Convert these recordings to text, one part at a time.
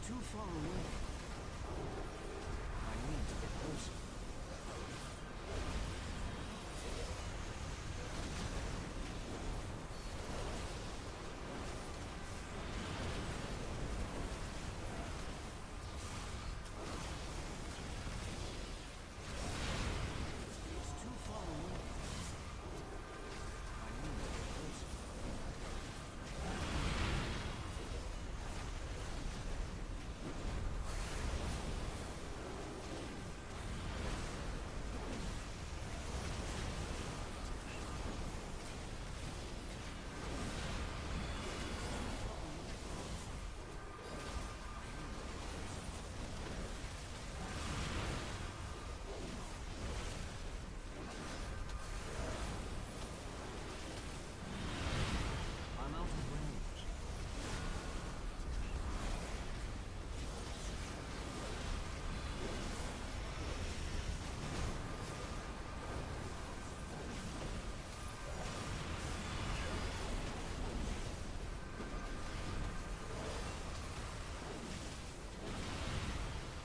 too far away. I need to get closer. It's too far away. I need to get closer. I'm out of range.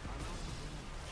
I'm out of range.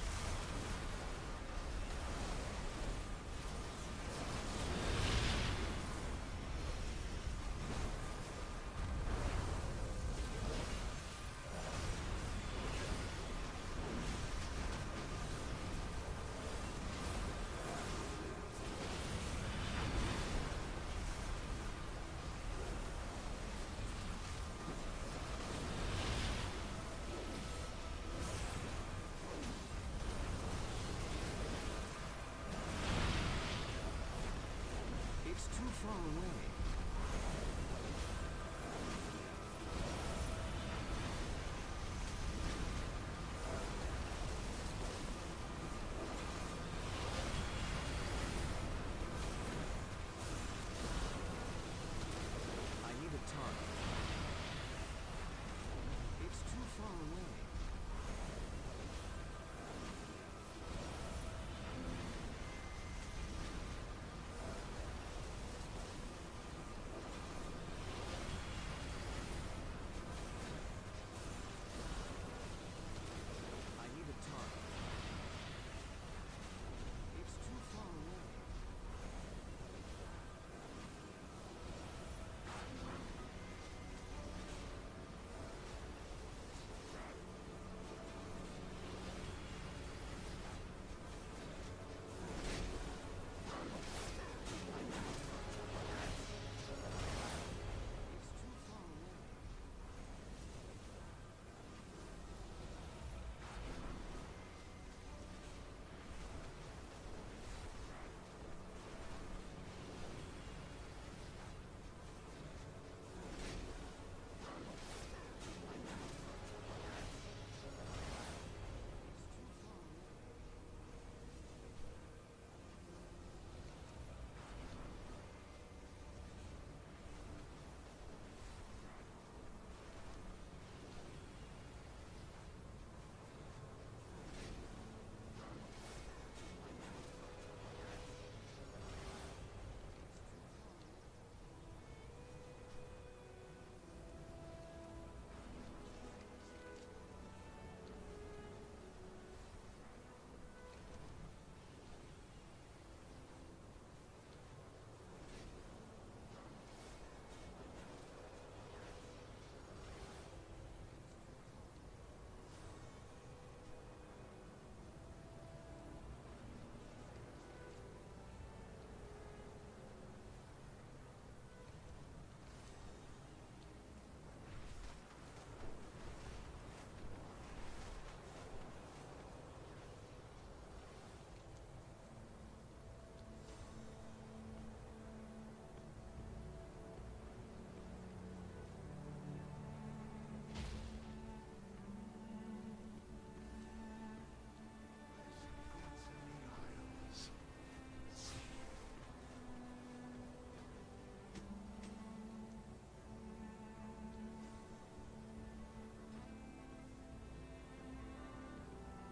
It's too far away. I need a target. It's too far away. I need a target. It's too far away. It's too far away. It's too far away.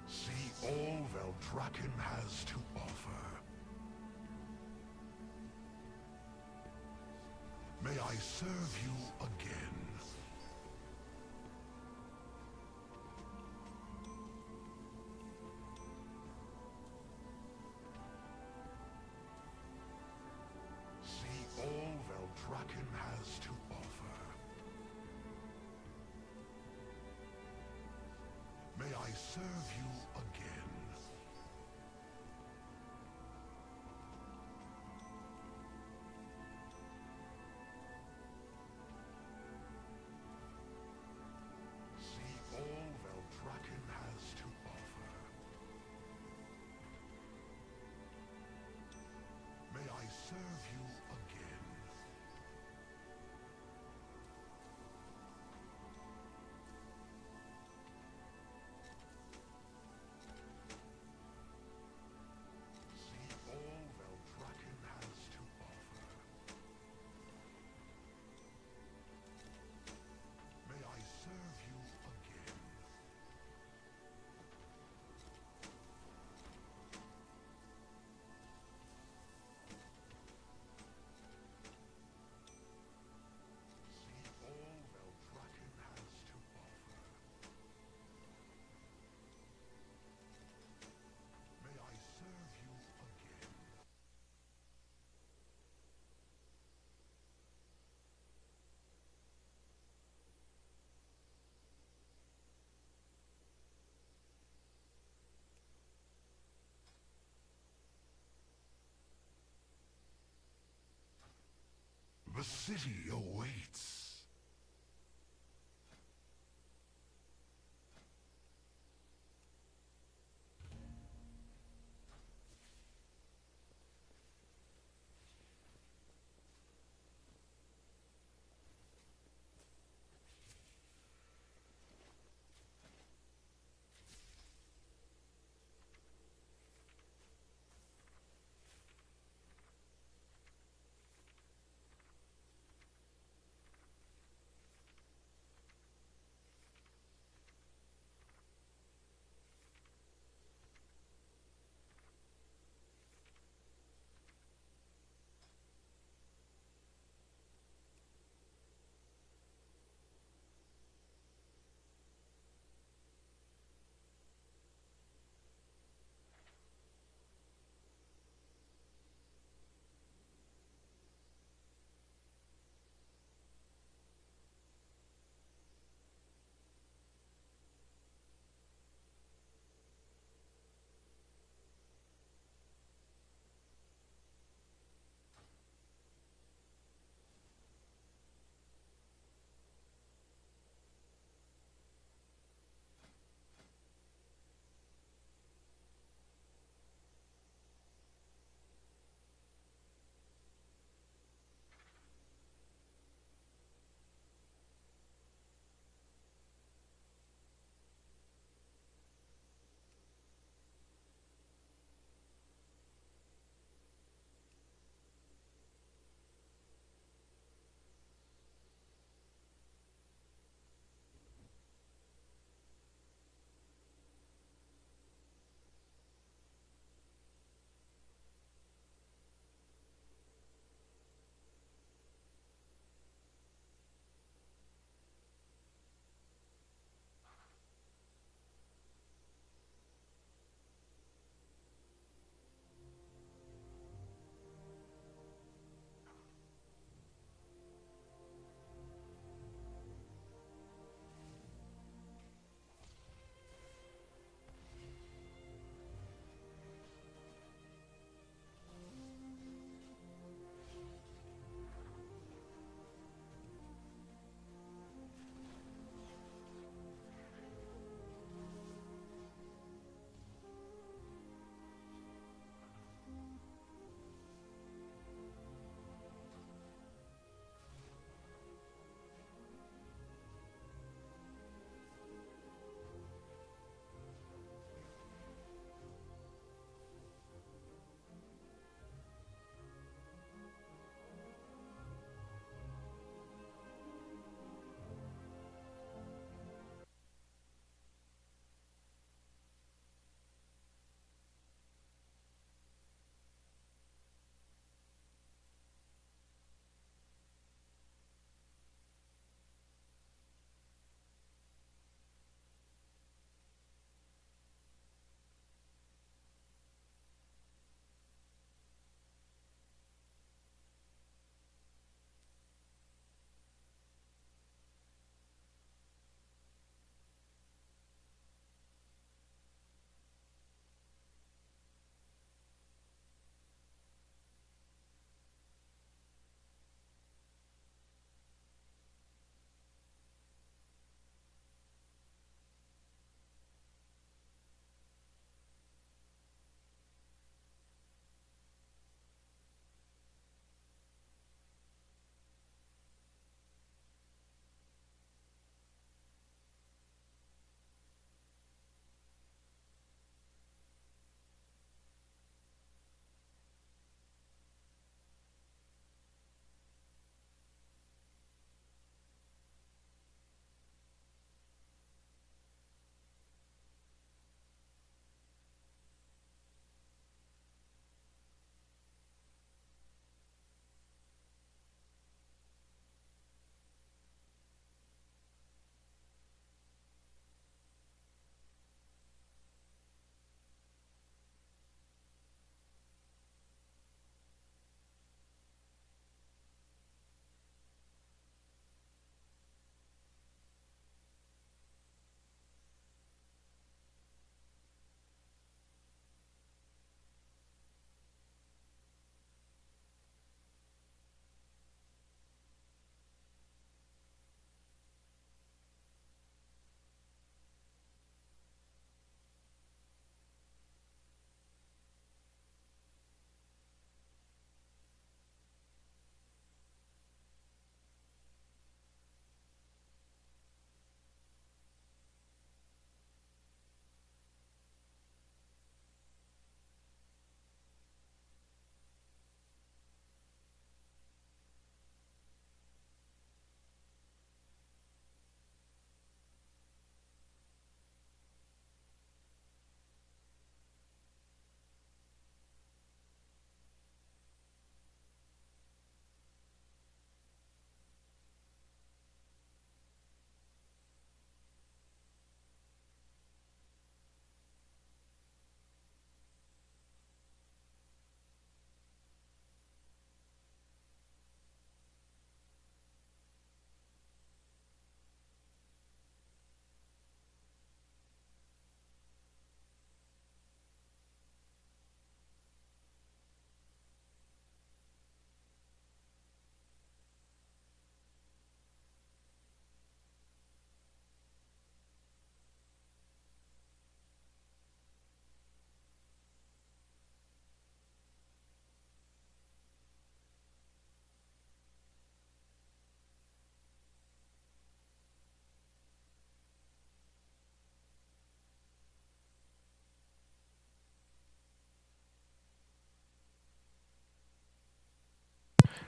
See all Veldraken has to offer. May I serve you again? serve you again? See all Veldraken has to offer. May I serve you again? See all Veldraken has to offer. May I serve you again? See all Veldraken has to offer. May I serve you again? The city awaits.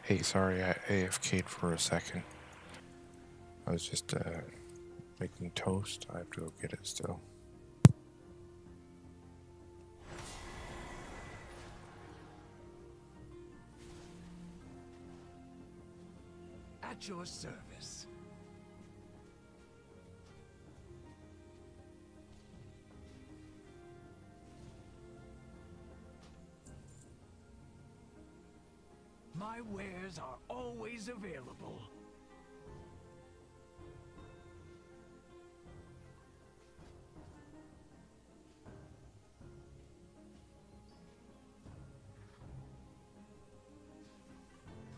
Hey, sorry, I AFK'd for a second. I was just making toast. I have to go get it still. At your service. My wares are always available.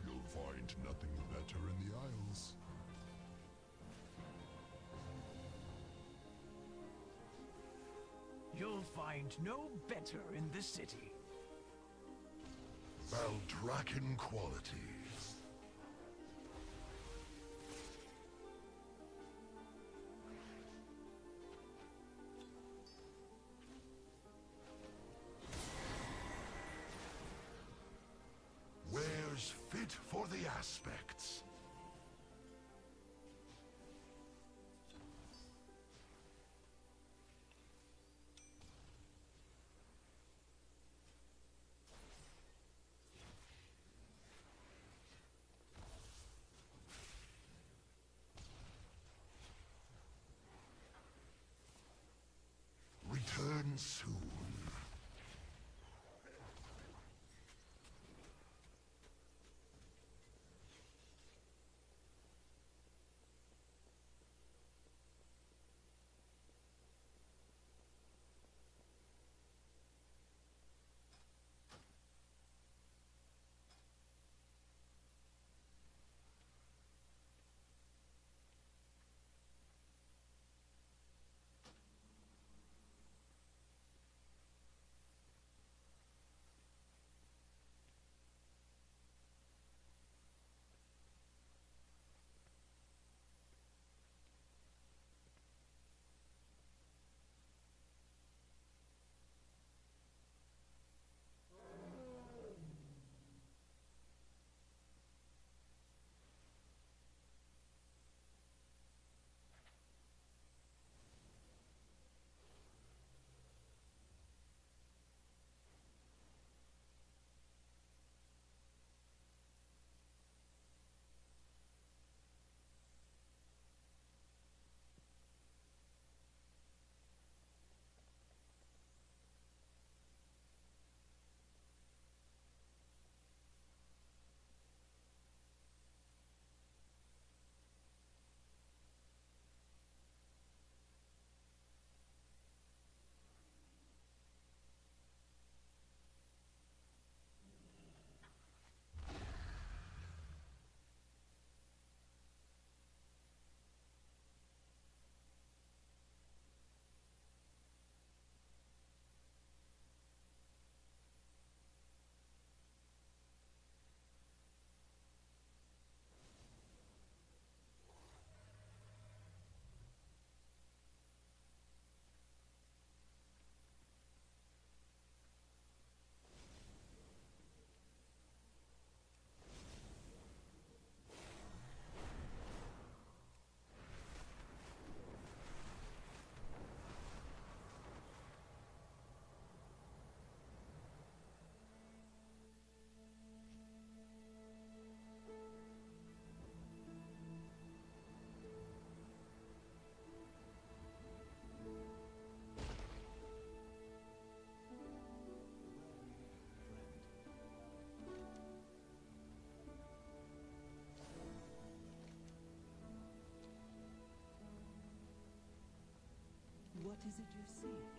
You'll find nothing better in the Isles. You'll find no better in the city. Valdrakken qualities. Wares fit for the aspects. Return soon. What is it you seek?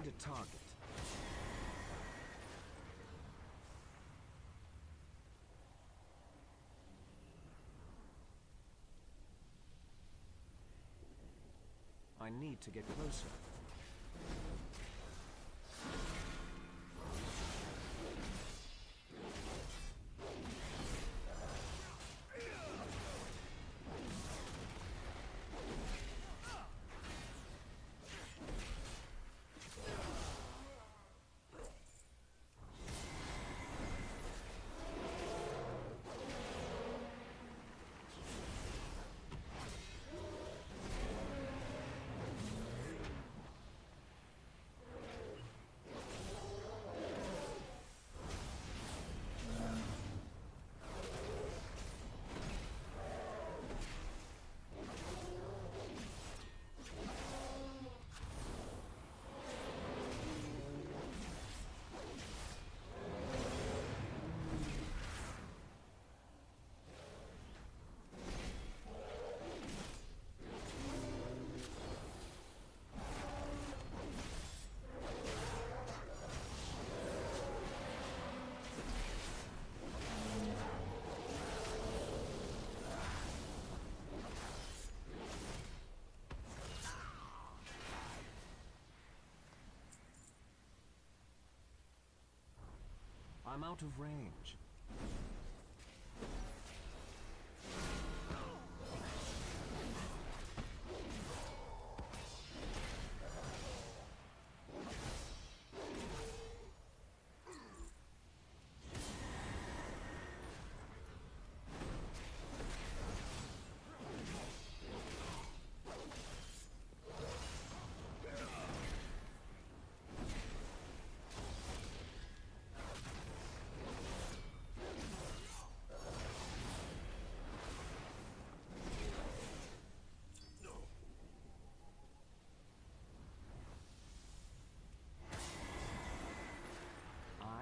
need a target. I need to get closer. I'm out of range.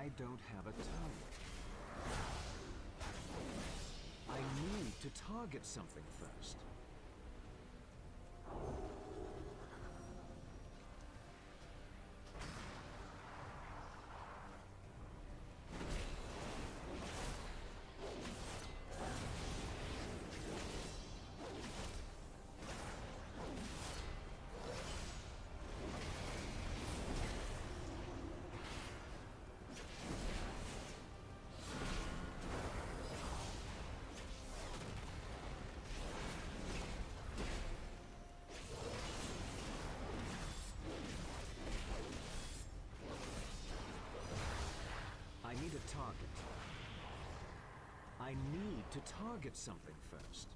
I don't have a target. I need to target something first. I need a target. I need to target something first.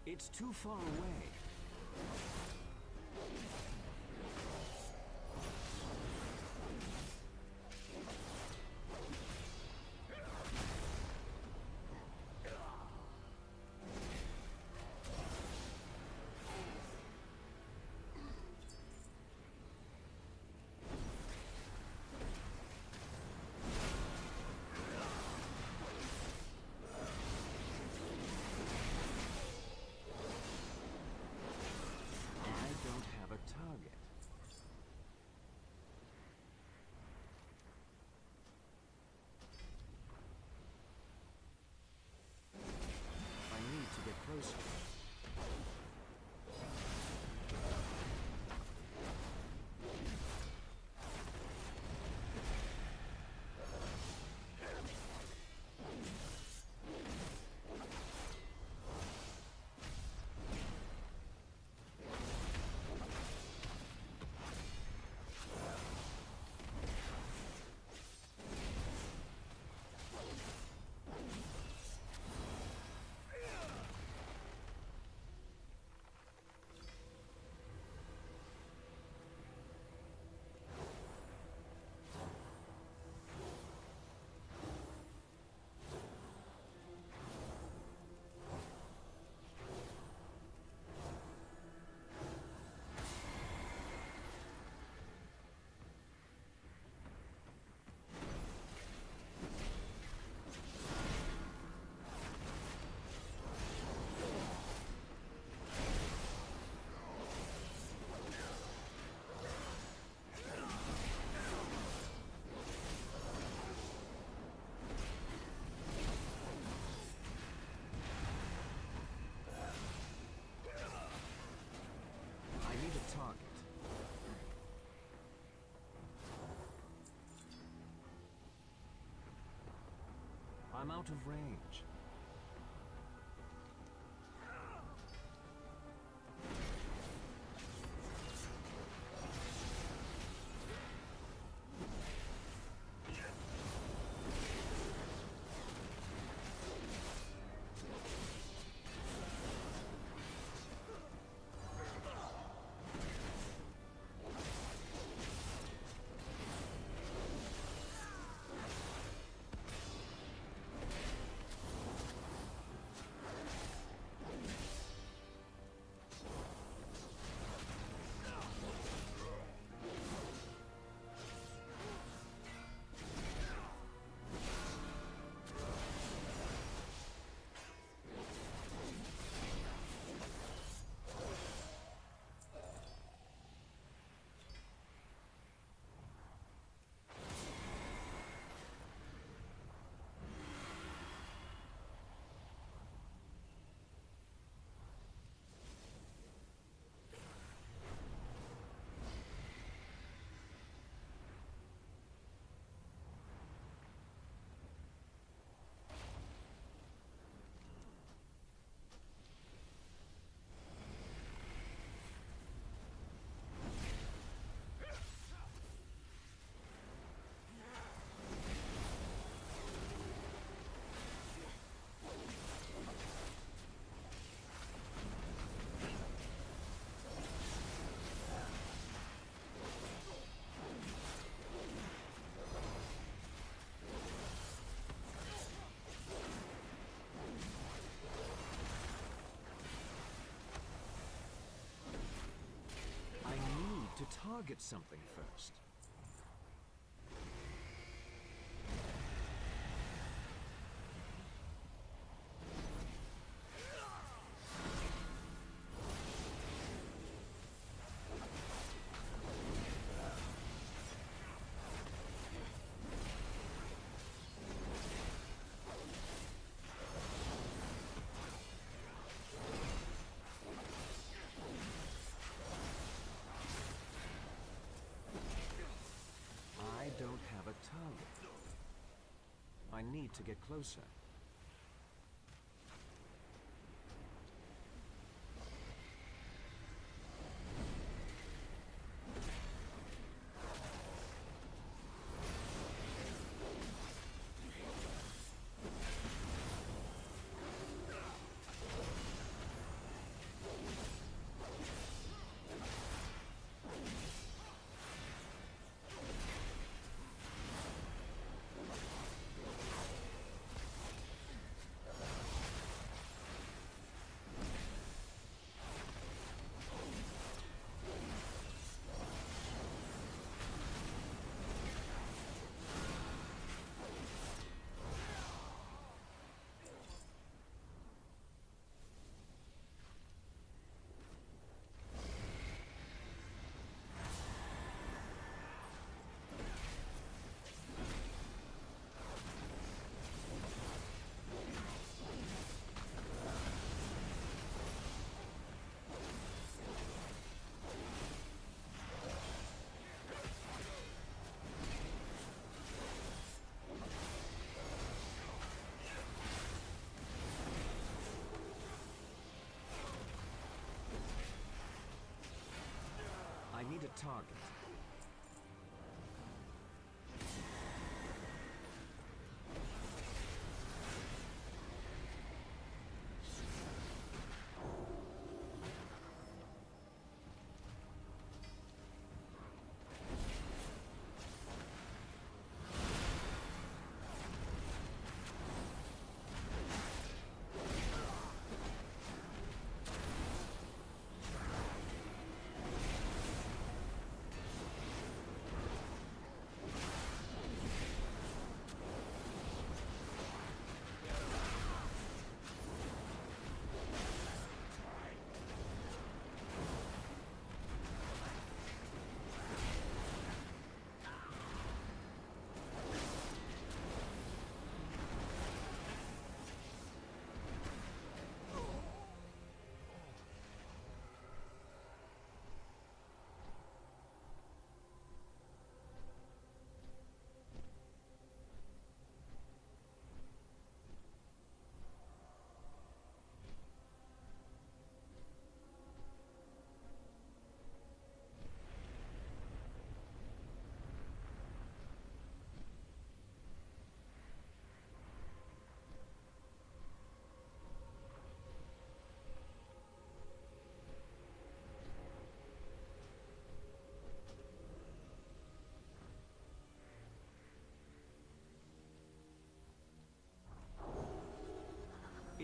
It's too far away. target. I'm out of range. To target something first. I don't have a target. I need to get closer. I need a target.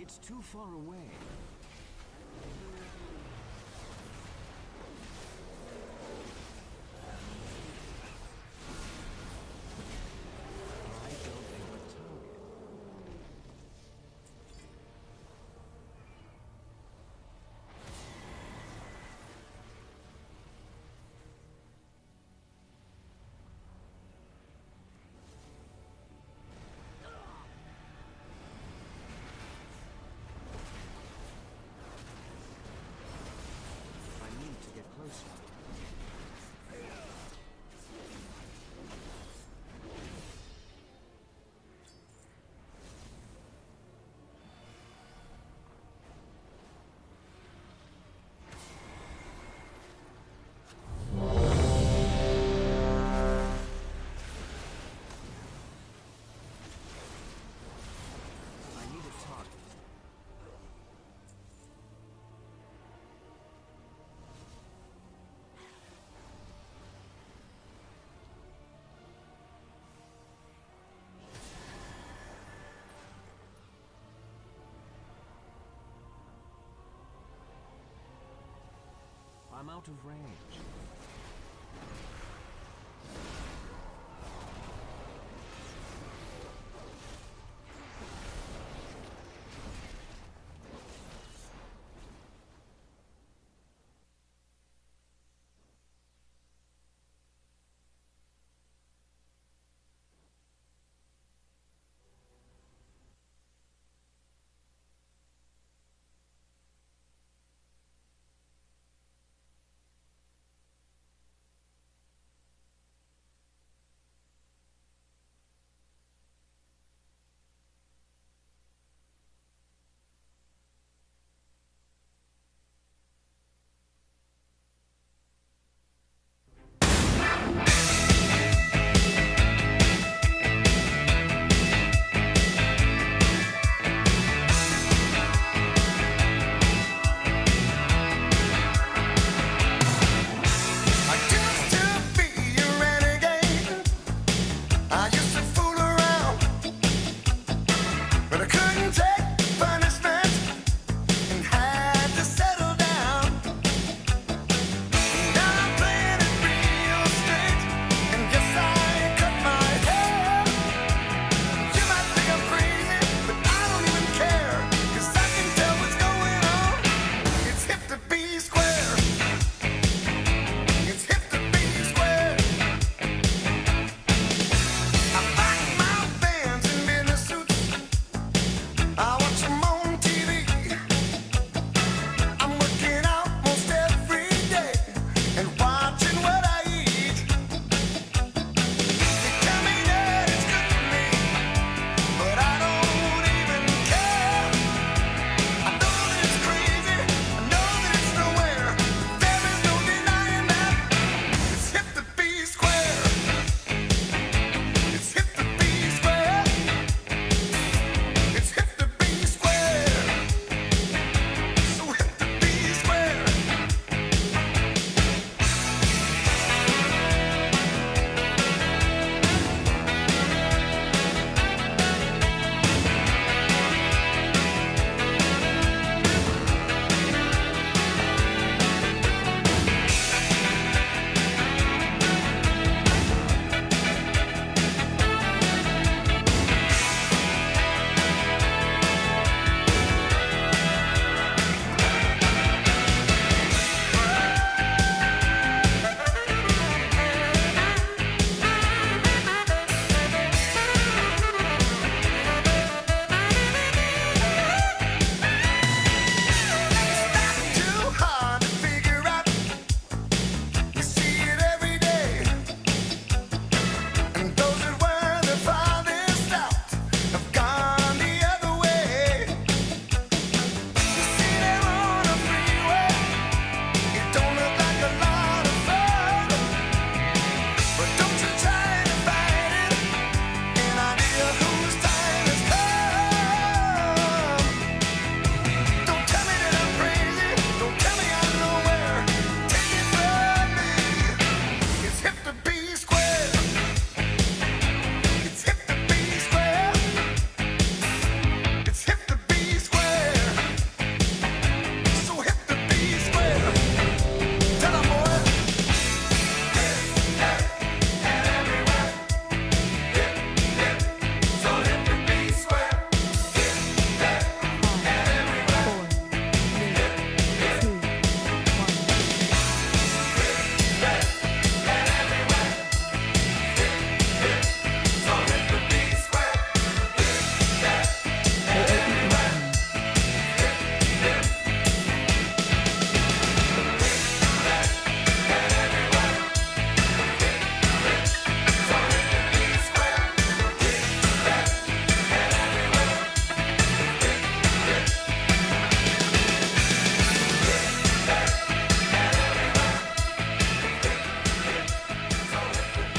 It's too far away. I don't have a target. I need to get closer. I need a target. I'm out of range.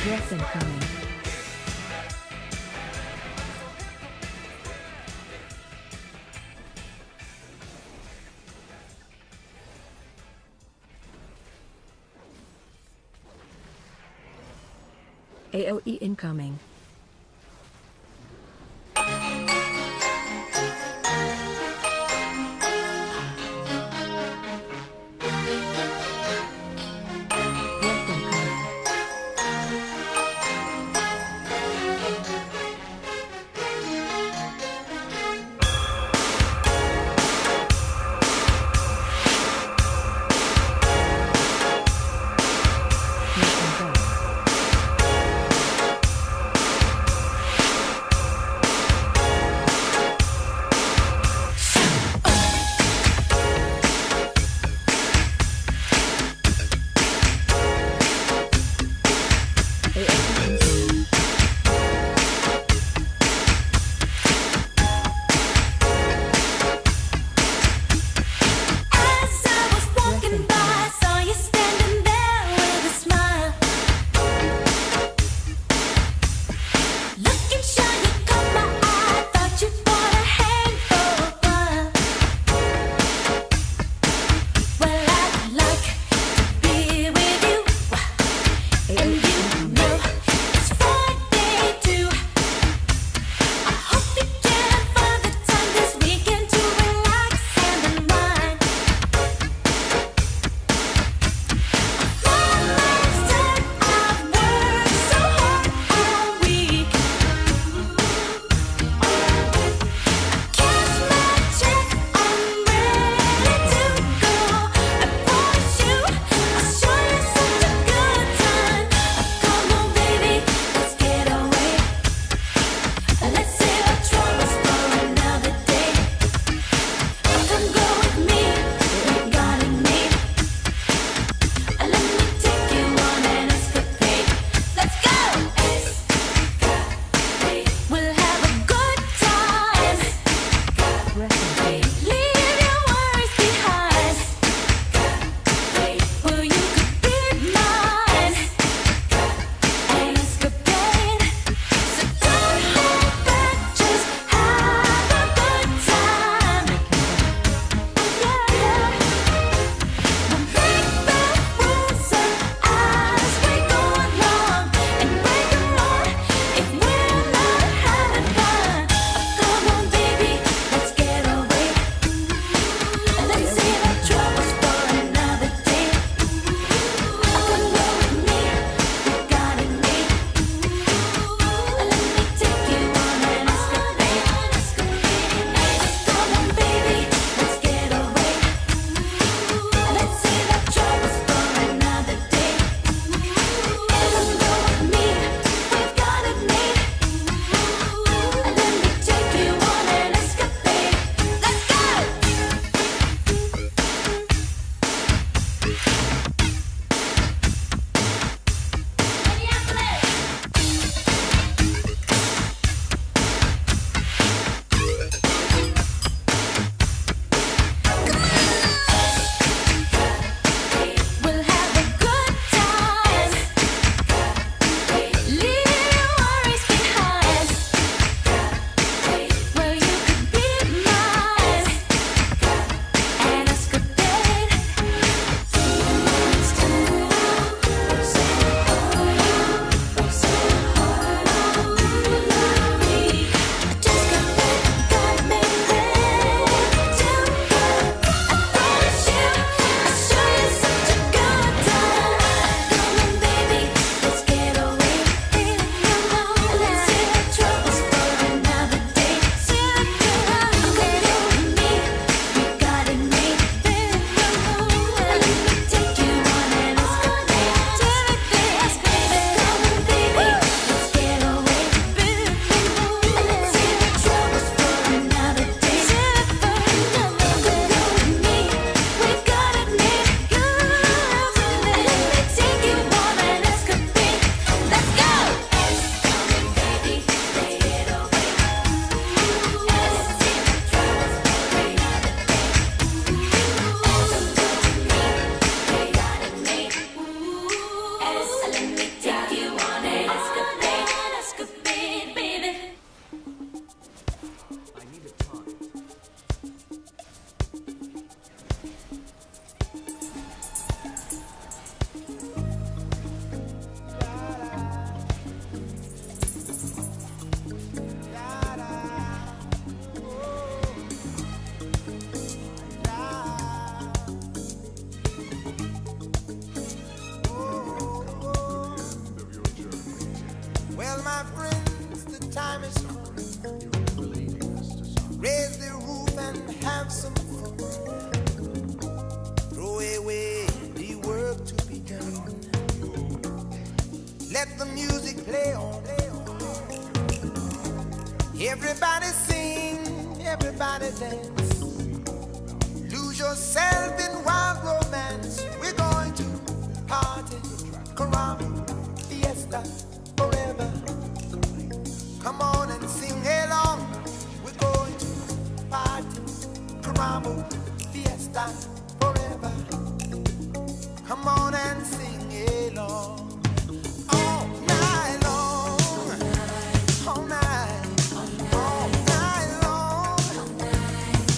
Breath incoming. AOE incoming. Breath incoming. Making breath. Everybody sing, everybody dance. Lose yourself in wild romance. We're going to party, caramba, fiesta, forever. Come on and sing along. We're going to party, caramba, fiesta, forever. Come on and sing along. All night long, all night. All night long,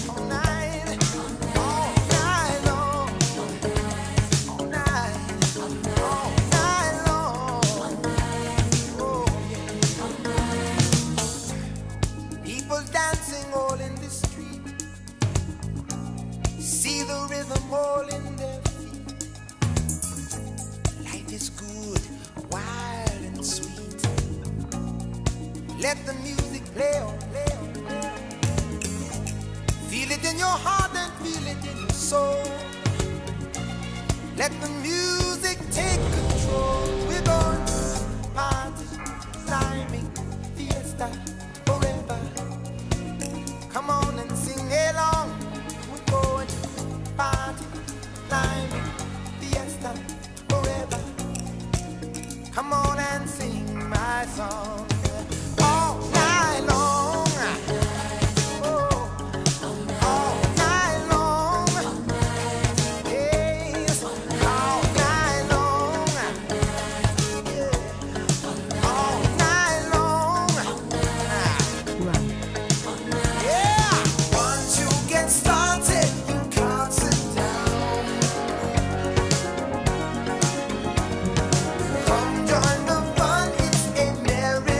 all night, all night long, all night, all night long. Oh yeah. People dancing all in the street. See the rhythm all in their feet. Life is good, wild and sweet. Let the music play on, play on, play on. Feel it in your heart and feel it in your soul. Let the music take control. We're going to party, climbing, fiesta, forever. Come on and sing along. We're going to party, climbing, fiesta, forever. Come on and sing my song. All night long. Oh, all night long. Yes, all night long. Yeah, all night long. Run. Yeah, once you get started, you can't sit down. Come join the fun, it's a merry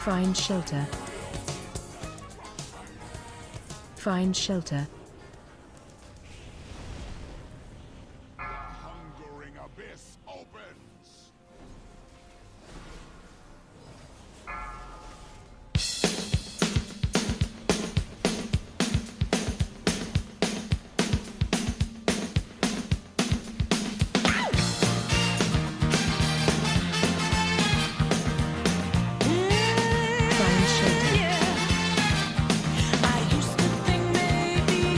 Find shelter. Find shelter. The hungering abyss opens. Find shelter. I used to think maybe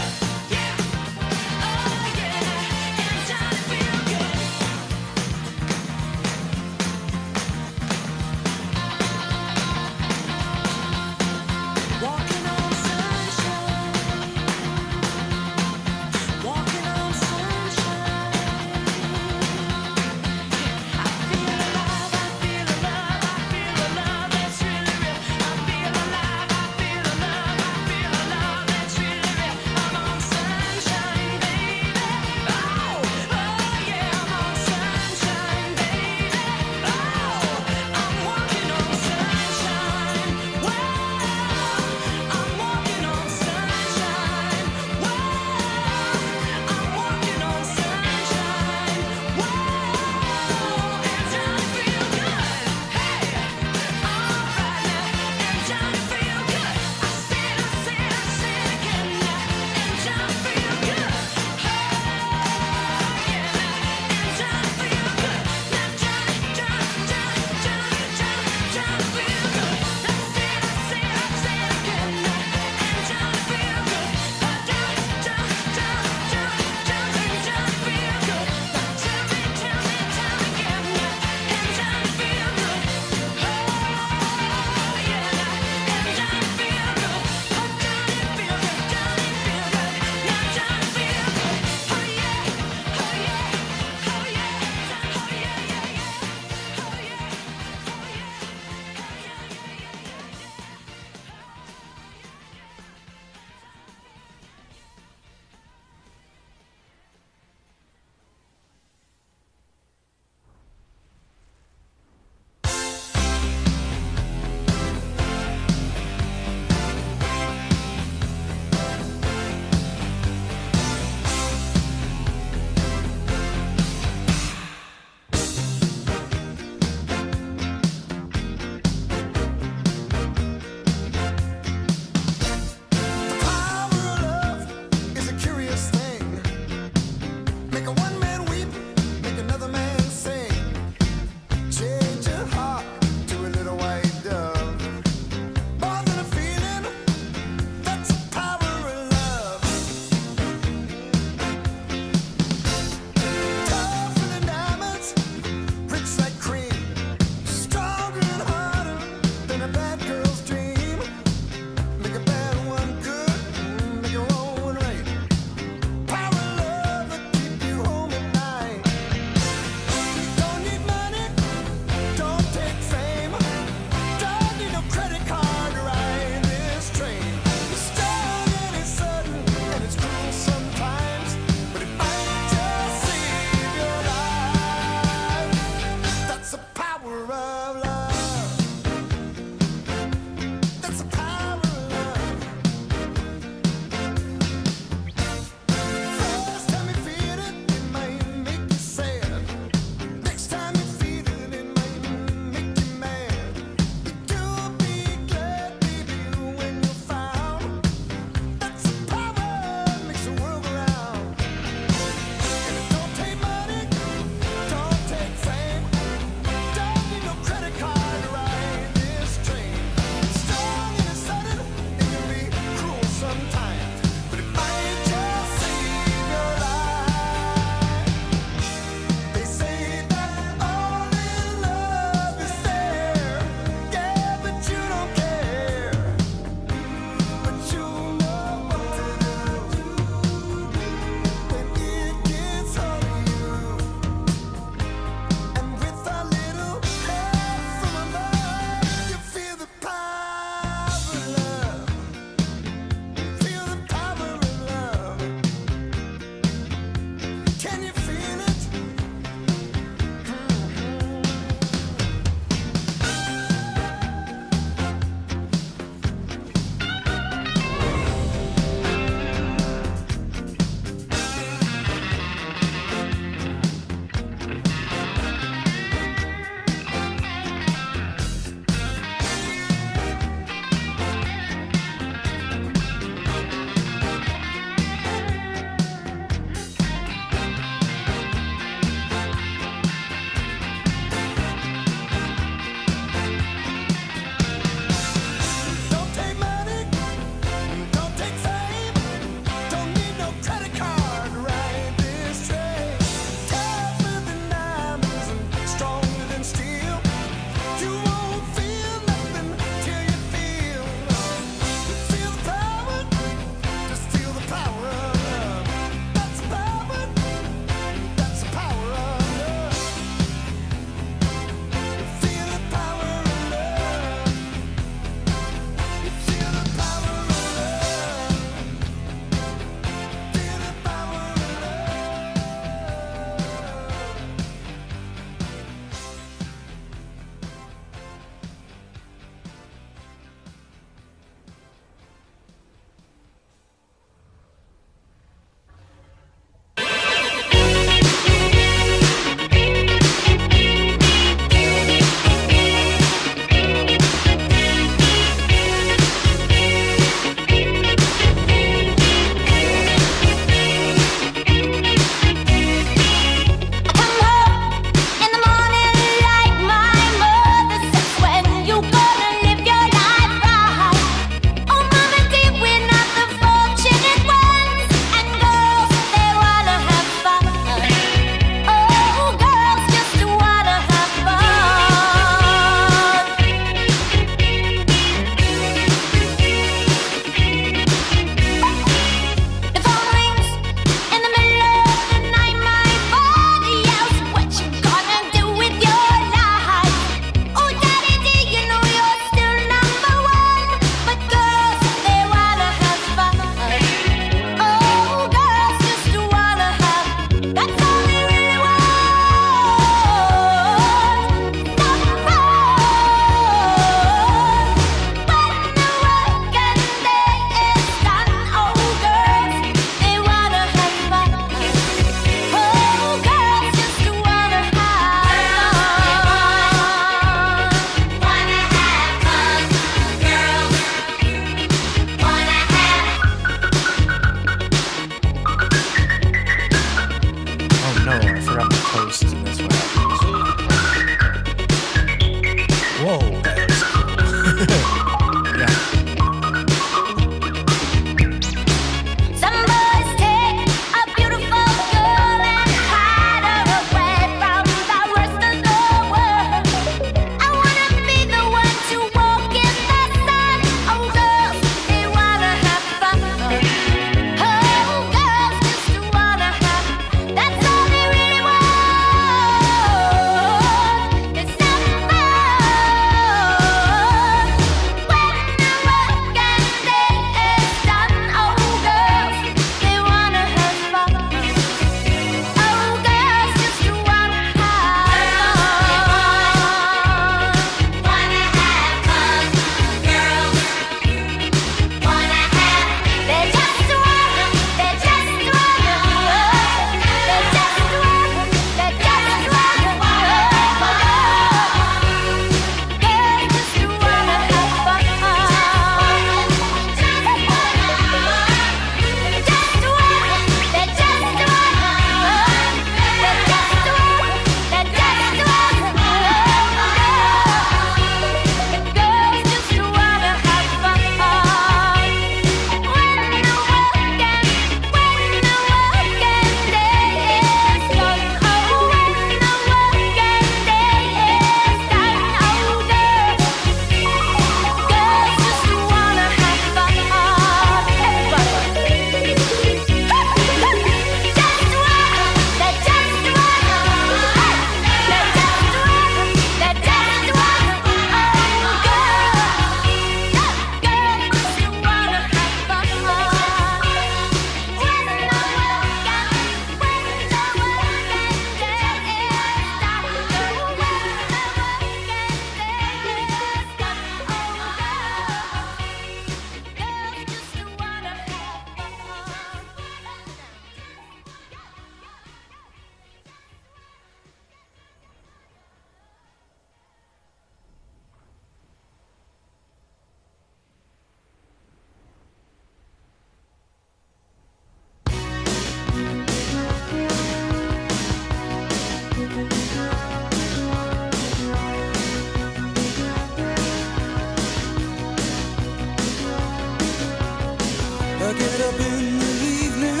up in the evening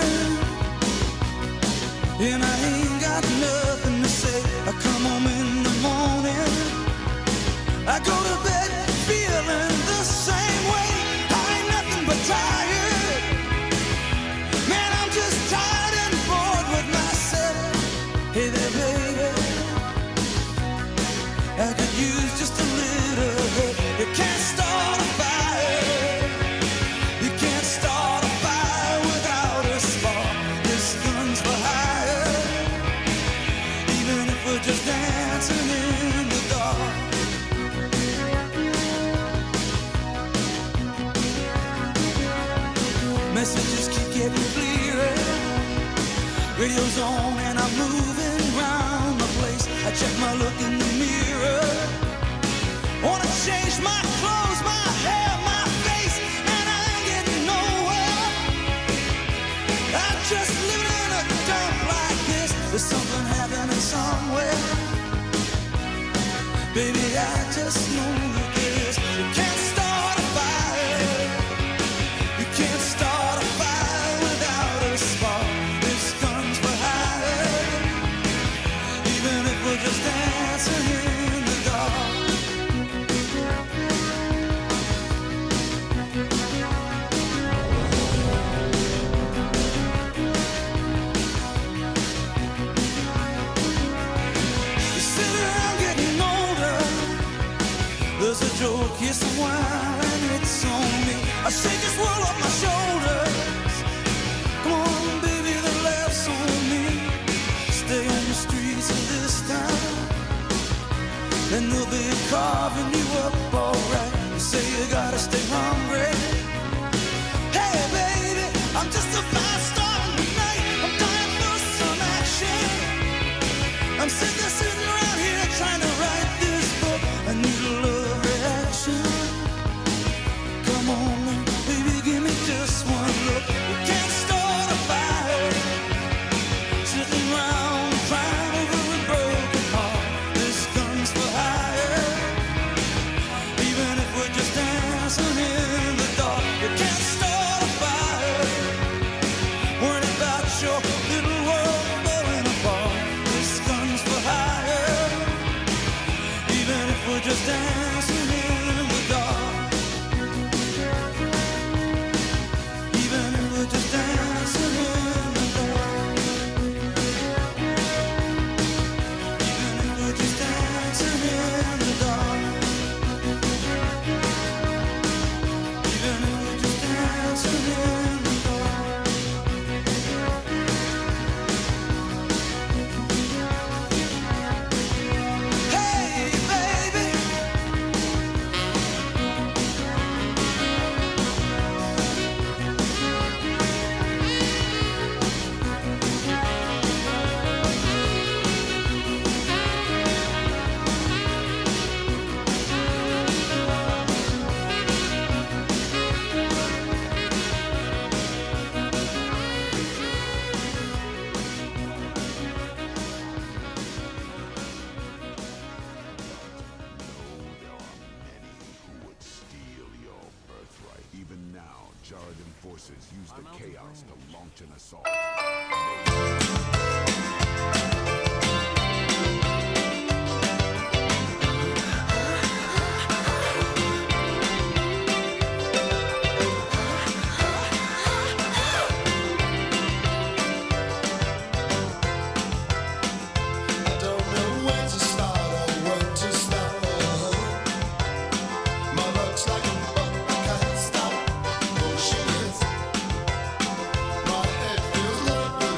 and I ain't got nothing to say. I come home in the morning, I go to bed feeling the same way. I ain't nothing but tired. Man, I'm just tired and bored with myself. Hey there, baby, I could use just a little help. You can't start a fire. You can't start a fire without a spark. This gun's for hire, even if we're just dancing in the dark. Messages keep getting clearer. Radio's on and I'm moving round the place. I check my look in the mirror. Wanna change my clothes, my hair, my face, and I ain't getting nowhere. I'm just living in a dump like this. There's something happening somewhere. Baby, I just know that this. You can't start a fire. You can't start a fire without a spark. This gun's for hire, even if we're just dancing in the dark. You sit around getting older. There's a joke, yes, a while, and it's on me. I shake this world off my shoulders. Come on, baby, the laugh's on me. Stay on the streets of this town, and they'll be carving you up alright. You say you gotta stay hungry. Hey, baby, I'm just a fast star tonight. I'm dying for some action. I'm sitting around here trying to write this book. I need a love reaction. Come on, baby, give me just one look. You can't start a fire, sitting around crying over a broken heart. This gun's for hire, even if we're just dancing in the dark. You can't start a fire, worrying about your little world falling apart. This gun's for hire, even if we're just dancing in the dark. Even if we're just dancing in the dark. Even if we're just dancing in the dark. Even if we're just dancing in the dark. Hey, baby. Even now, Jarden forces use the chaos to launch an assault. I don't know where to start or where to stop. My luck's like a buck, I can't stop pushing it. My head feels like the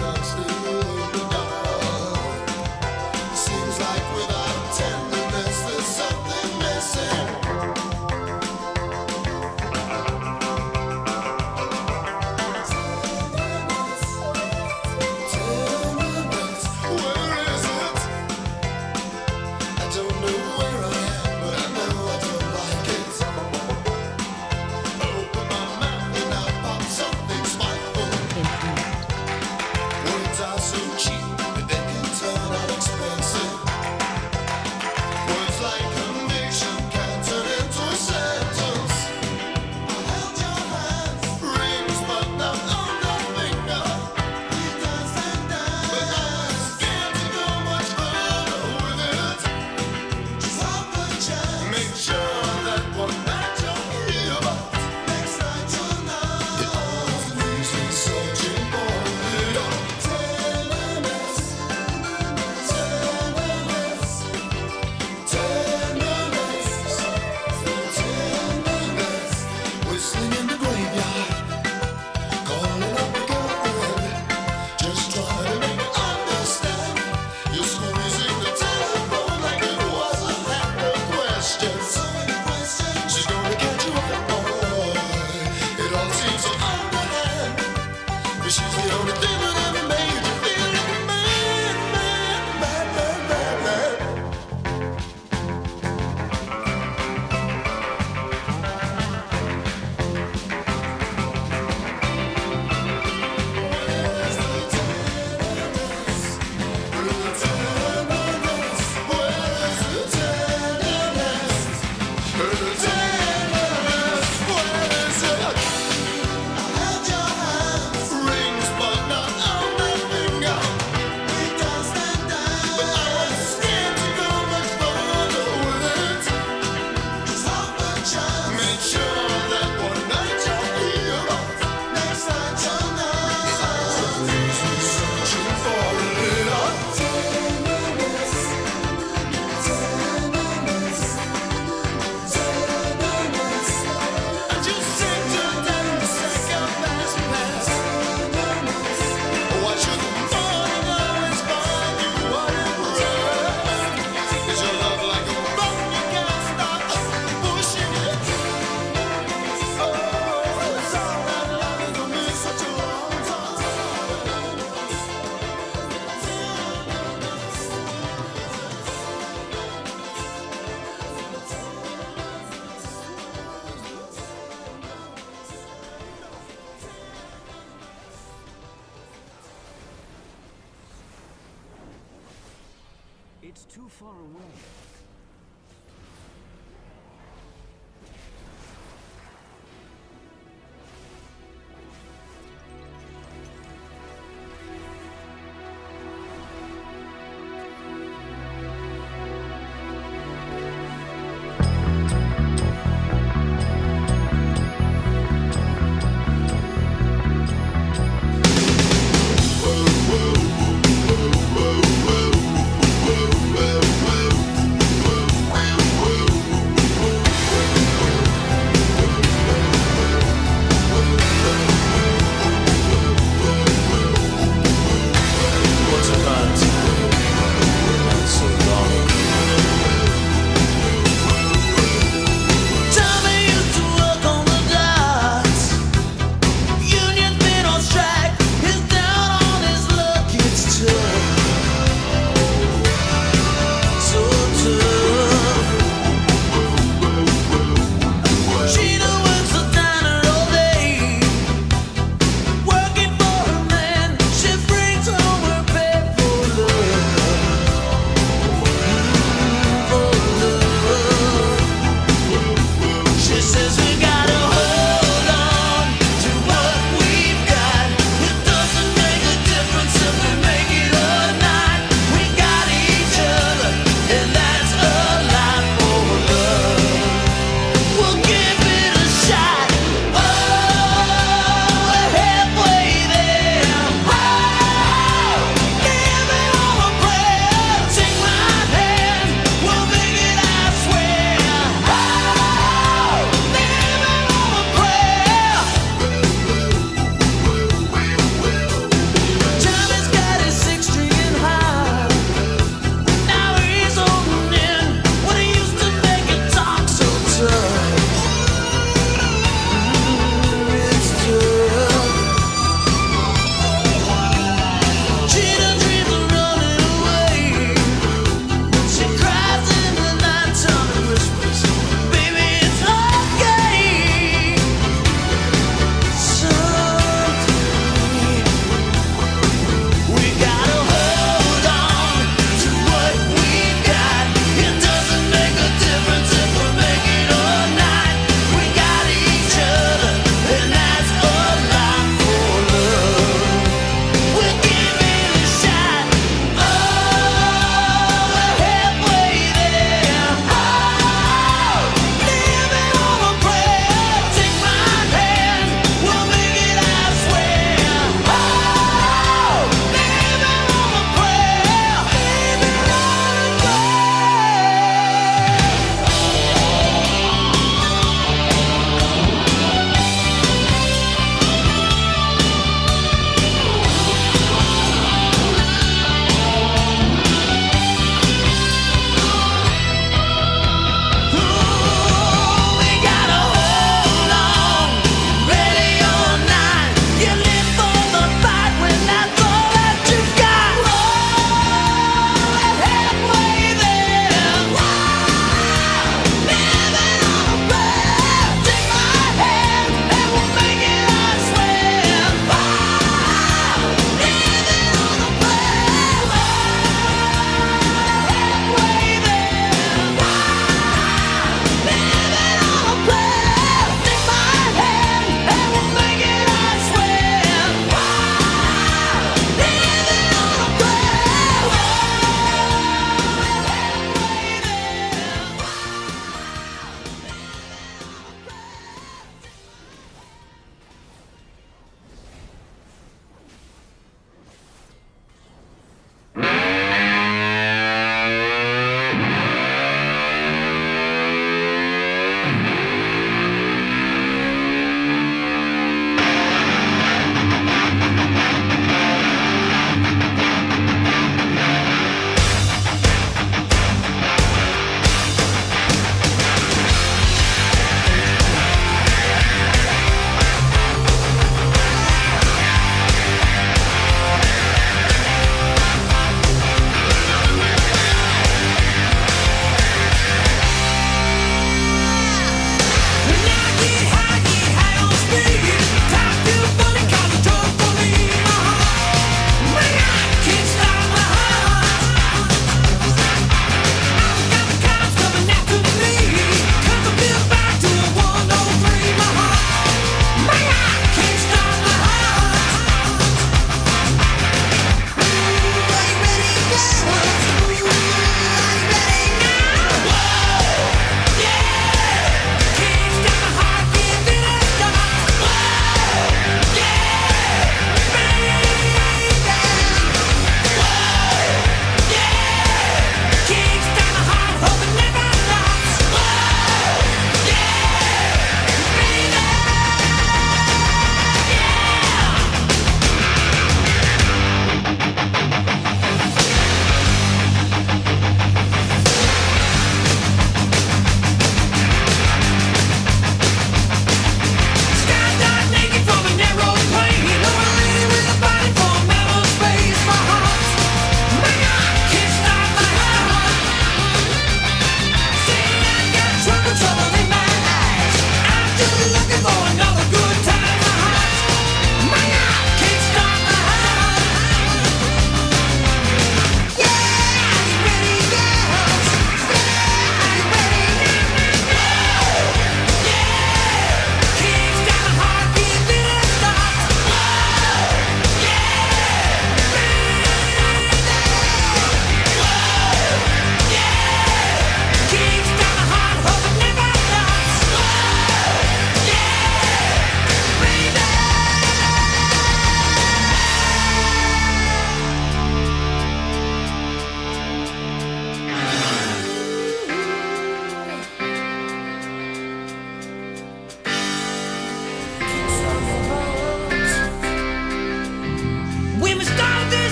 too far away.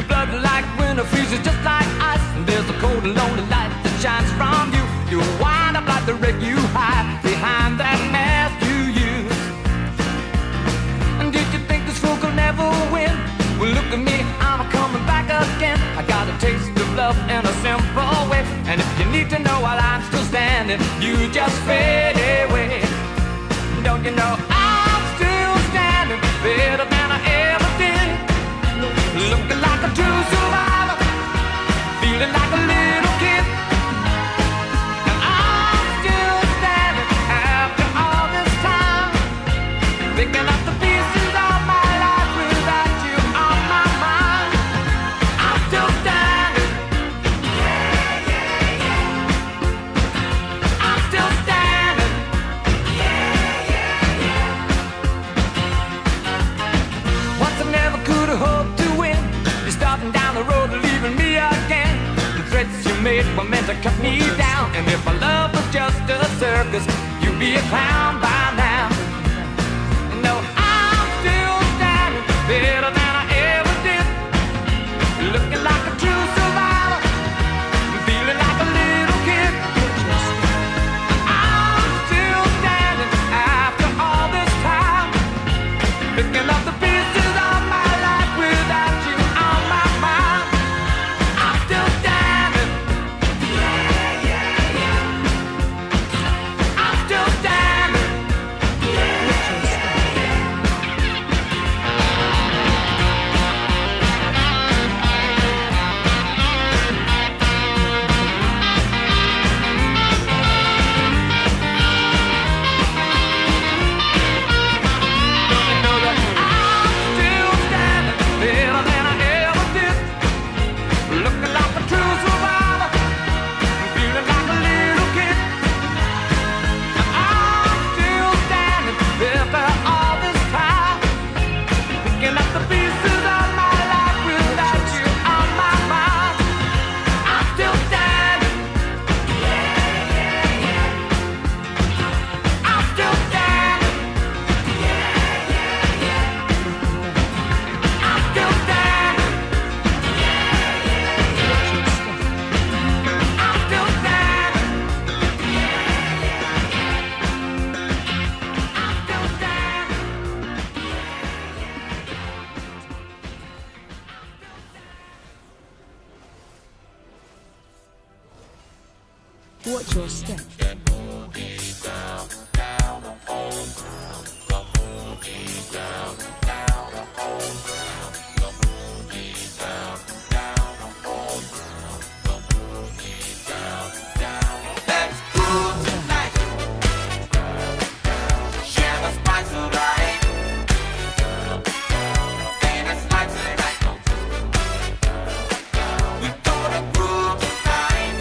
Your blood like winter freezes just like ice, and there's a cold and lonely light that shines from you. You wind up like the wreck you hide behind that mask you use. And did you think this fool could never win? Well, look at me, I'm coming back again. I got a taste of love in a simple way, and if you need to know while I'm still standing, you just fade away. Don't you know I'm still standing better than I ever did, looking like a true survivor, feeling like a little kid. And I'm still standing after all this time, picking up the pieces of my life without you on my mind. I'm still standing. Yeah, yeah, yeah. I'm still standing. Yeah, yeah, yeah. Once I never could have hoped to win. You're starting down the road and leaving me again. The threats you made were meant to cut me down, and if my love was just a circus, you'd be a clown by now. No, I'm still standing better than I ever did, looking like a true survivor, feeling like a little kid. I'm still standing after all this time, picking up the pieces of my life without you on my mind. I'm still standing. Yeah, yeah, yeah. I'm still standing. Yeah, yeah, yeah. Don't you know that I'm still standing better than I ever did, looking like a true survivor, feeling like a little kid. I'm still standing after all this time, picking up the pieces of my life without you on my mind. I'm still standing. Yeah, yeah, yeah. I'm still standing. Yeah, yeah, yeah. I'm still standing. Yeah, yeah, yeah. I'm still standing. Yeah, yeah, yeah. I'm still standing. Watch your step. Let's groove tonight. Share the spice of life. Venus lights tonight. We gonna groove tonight.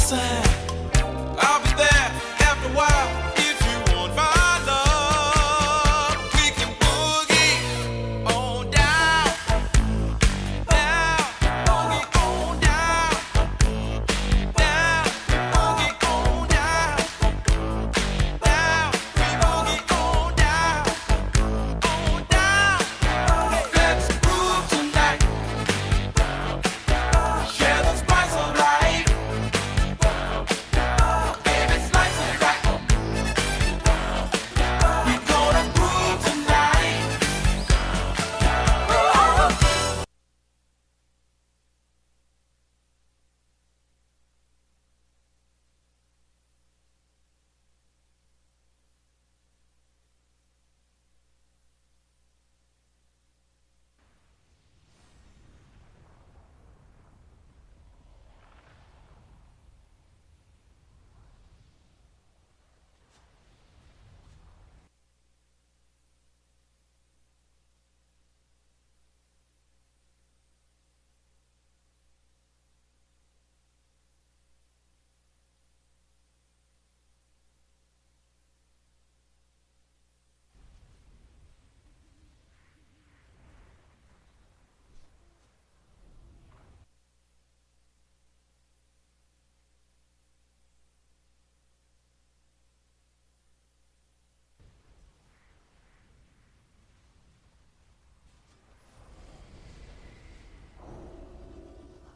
side. I'll be there after a while if you want my love. We can boogie on down, down, boogie on down, down, boogie on down, down, we boogie on down, on down. Let's groove tonight, share the spice of life. Baby, slice it right. We gonna groove tonight.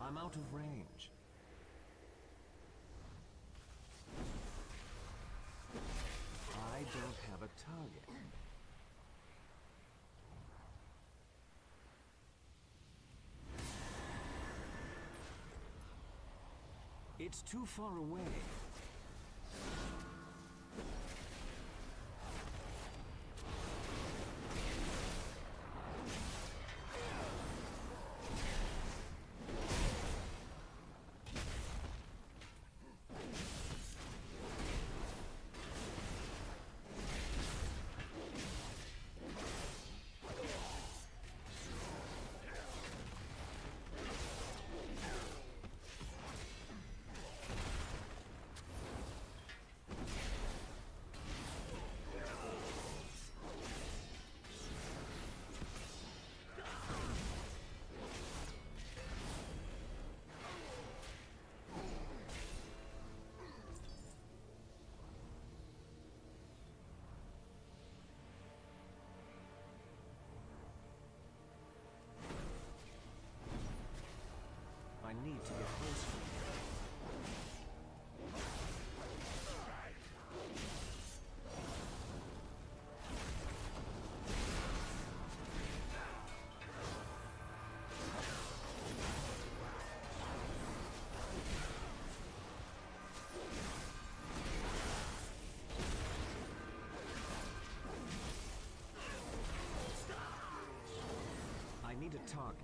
I'm out of range. I don't have a target. It's too far away. I need to get closer. I need a target.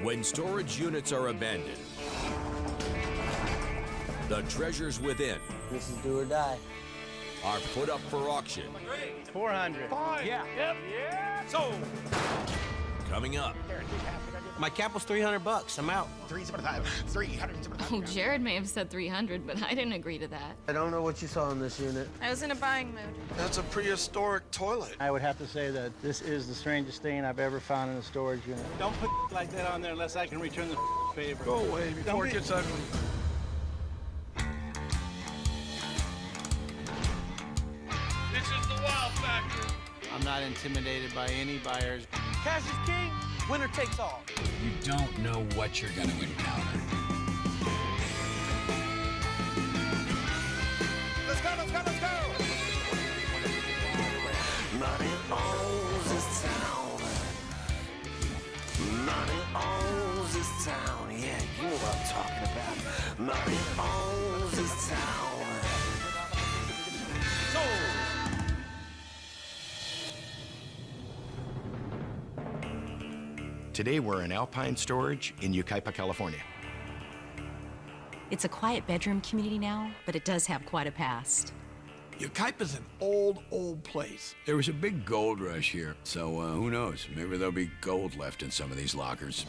When storage units are abandoned, the treasures within This is do or die. are put up for auction. 400. Yeah. Yep. Yeah. So. Coming up. My cap was $300. I'm out. 300. Oh, Jared may have said 300, but I didn't agree to that. I don't know what you saw in this unit. I was in a buying mood. That's a prehistoric toilet. I would have to say that this is the strangest thing I've ever found in a storage unit. Don't put like that on there unless I can return the favor. Go away before it gets ugly. This is the wow factor. I'm not intimidated by any buyers. Cash is king. Winner takes all. You don't know what you're going to encounter. Let's go, let's go, let's go! Money owns this town. Money owns this town. Yeah, you know what I'm talking about. Money owns this town. Today we're in Alpine Storage in Yucaipa, California. It's a quiet bedroom community now, but it does have quite a past. Yucaipa's an old place. There was a big gold rush here, so who knows? Maybe there'll be gold left in some of these lockers.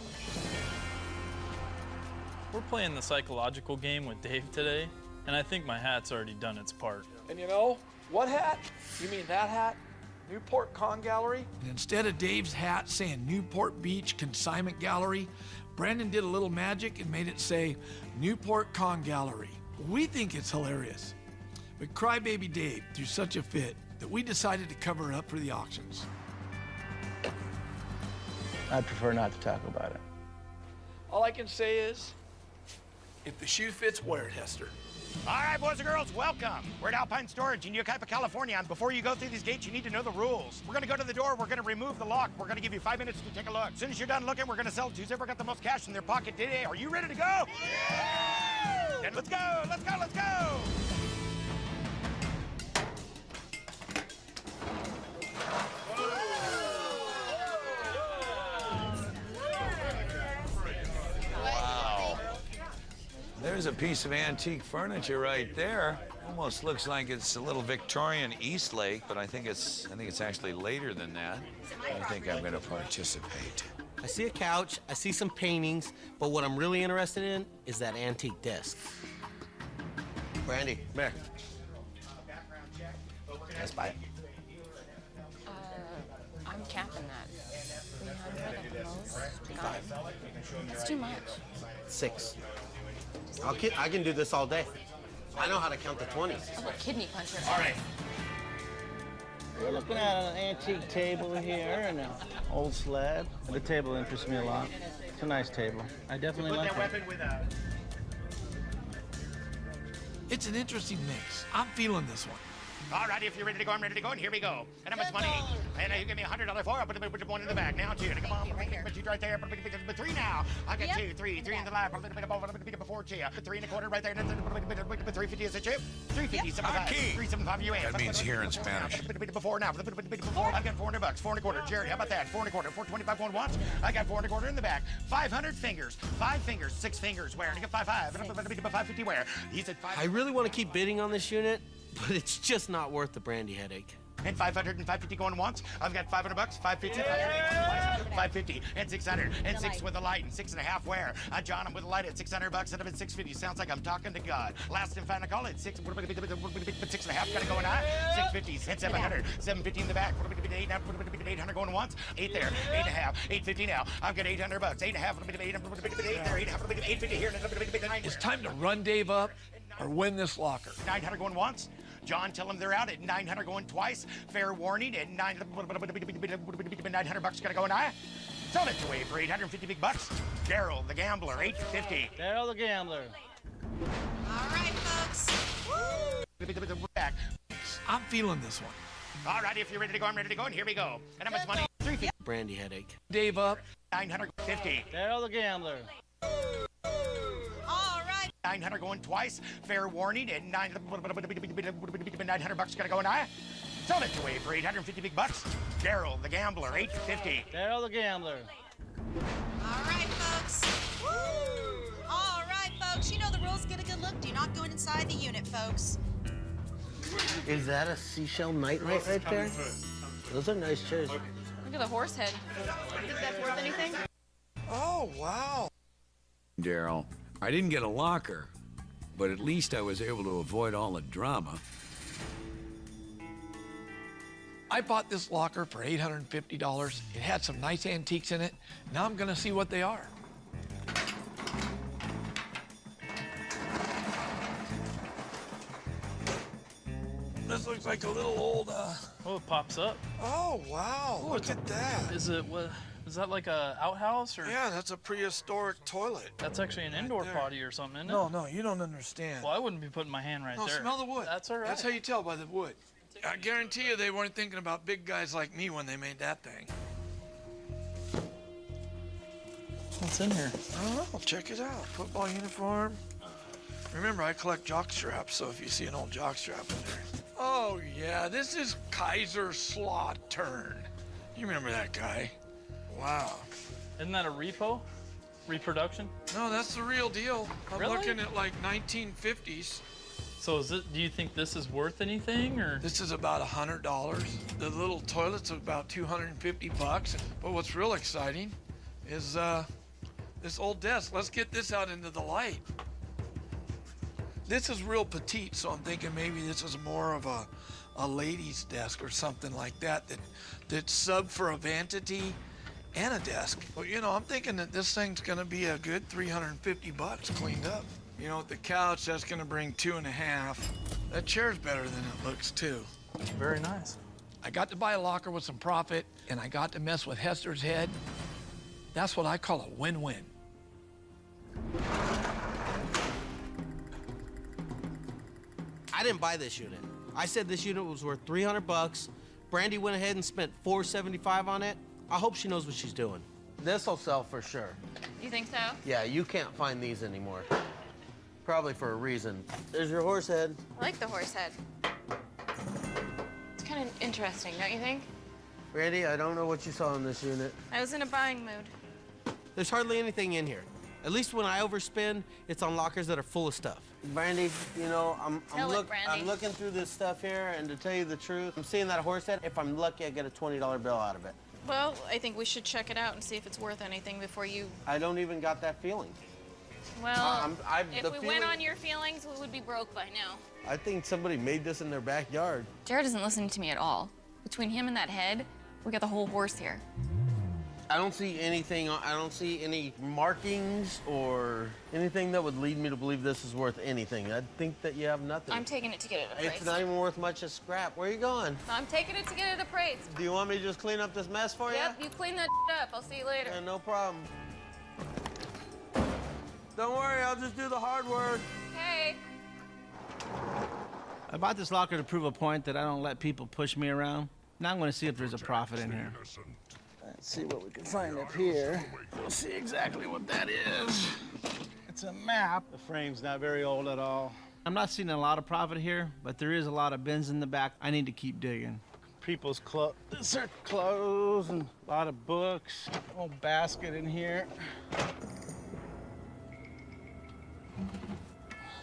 We're playing the psychological game with Dave today, and I think my hat's already done its part. And you know, what hat? You mean that hat? Newport Con Gallery? And instead of Dave's hat saying Newport Beach Consignment Gallery, Brandon did a little magic and made it say Newport Con Gallery. We think it's hilarious. But Crybaby Dave threw such a fit that we decided to cover it up for the auctions. I'd prefer not to talk about it. All I can say is, if the shoe fits, wear it, Hester. All right, boys and girls, welcome. We're at Alpine Storage in Yucaipa, California. And before you go through these gates, you need to know the rules. We're gonna go to the door, we're gonna remove the lock. We're gonna give you 5 minutes to take a look. As soon as you're done looking, we're gonna sell it to who's ever got the most cash in their pocket today. Are you ready to go? Yeah! Then let's go, let's go, let's go! There's a piece of antique furniture right there. Almost looks like it's a little Victorian Eastlake, but I think it's actually later than that. I think I'm going to participate. I see a couch, I see some paintings, but what I'm really interested in is that antique desk. Brandy, come here. Let's buy it. I'm capping that. 300 at the most. God. It's too much. 6. I can do this all day. I know how to count to 20s. I'm a kidney puncher. All right. We're looking at an antique table here and an old slab. The table interests me a lot. It's a nice table. I definitely like it. It's an interesting mix. I'm feeling this one. All right, if you're ready to go, I'm ready to go, and here we go. And how much money? And you give me $100 for it. Put one in the bag now, 2. Come on, put you right there. But 3 now. I got 2, 3 in the lab. Before you. 3 and a quarter right there. 350 is a chip. 350, 75. 375 US. That means here in Spanish. Before now. Before. I got 4 $400. 4 and a quarter. Jared, how about that? 4 and a quarter. 425 going once. I got 4 and a quarter in the back. 500 fingers. 5 fingers. 6 fingers. Where? And I got 550 where? He said 5. I really want to keep bidding on this unit, but it's just not worth the brandy headache. And 500 and 550 going once. I've got $500, 550, 550, and 600, and 6 with a light, and 6.5 where? John, I'm with a light at $600, and I'm at 650. Sounds like I'm talking to God. Last and final call at 6, but 6.5 gotta go in high. 650 and 700, 750 in the back. 800 going once. 8 there, 8.5, 850 now. I've got $800, 8.5, 8 there, 850 here. It's time to run Dave up or win this locker. 900 going once. John, tell them they're out at 900 going twice. Fair warning at 900 bucks gonna go in high. Sell it away for 850 big bucks. Daryl, the gambler, 850. Daryl, the gambler. All right, folks. Back. I'm feeling this one. All right, if you're ready to go, I'm ready to go, and here we go. And how much money? 350. Brandy headache. Dave up. 950. Daryl, the gambler. 900 going twice. Fair warning at 900 bucks gonna go in high. Sell it away for 850 big bucks. Daryl, the gambler, 850. Daryl, the gambler. All right, folks. All right, folks, you know the rules. Get a good look. Do not go inside the unit, folks. Is that a seashell nightlight right there? Those are nice chairs. Look at the horse head. You think that's worth anything? Oh, wow. Daryl, I didn't get a locker, but at least I was able to avoid all the drama. I bought this locker for $850. It had some nice antiques in it. Now I'm gonna see what they are. This looks like a little old, Oh, it pops up. Oh, wow. Look at that. Is it what? Is that like a outhouse or? Yeah, that's a prehistoric toilet. That's actually an indoor potty or something, isn't it? No, no, you don't understand. Well, I wouldn't be putting my hand right No, there. smell the wood. That's all right. That's how you tell by the wood. I guarantee you they weren't thinking about big guys like me when they made that thing. What's in here? I don't know. Check it out. Football uniform. Remember, I collect jock straps, so if you see an old jock strap in there. Oh, yeah, this is Kaiser Slaughtern. You remember that guy? Wow. Isn't that a repo? Reproduction? No, that's the real deal. I'm Really? looking at like 1950s. So is it? Do you think this is worth anything, or? This is about $100. The little toilet's about $250. But what's real exciting is this old desk. Let's get this out into the light. This is real petite, so I'm thinking maybe this is more of a lady's desk or something like that that's sub for a vanity and a desk. Well, you know, I'm thinking that this thing's gonna be a good $350 cleaned up. You know, with the couch, that's gonna bring 2.5. That chair's better than it looks too. Very nice. I got to buy a locker with some profit, and I got to mess with Hester's head. That's what I call a win-win. I didn't buy this unit. I said this unit was worth $300. Brandy went ahead and spent $475 on it. I hope she knows what she's doing. This'll sell for sure. You think so? Yeah, you can't find these anymore. Probably for a reason. There's your horse head. I like the horse head. It's kind of interesting, don't you think? Brandy, I don't know what you saw in this unit. I was in a buying mood. There's hardly anything in here. At least when I overspend, it's on lockers that are full of stuff. Brandy, you know, I'm looking through this stuff here, and to tell you the truth, I'm seeing that horse head. If I'm lucky, I get a $20 bill out of it. Well, I think we should check it out and see if it's worth anything before you... I don't even got that feeling. Well, the if we went on your feelings, we would be broke by now. I think somebody made this in their backyard. Jared isn't listening to me at all. Between him and that head, we got the whole horse here. I don't see anything, I don't see any markings or anything that would lead me to believe this is worth anything. I think that you have nothing. I'm taking it to get it appraised. It's not even worth much as scrap. Where are you going? I'm taking it to get it appraised. Do you want me to just clean up this mess for you? Yep, you clean that up. I'll see you later. Yeah, no problem. Don't worry, I'll just do the hard work. Hey. I bought this locker to prove a point that I don't let people push me around. Now I'm going to see if there's a profit in here. Let's see what we can find up here. We'll see exactly what that is. It's a map. The frame's not very old at all. I'm not seeing a lot of profit here, but there is a lot of bins in the back. I need to keep digging. People's clothes. These are clothes and a lot of books. Old basket in here.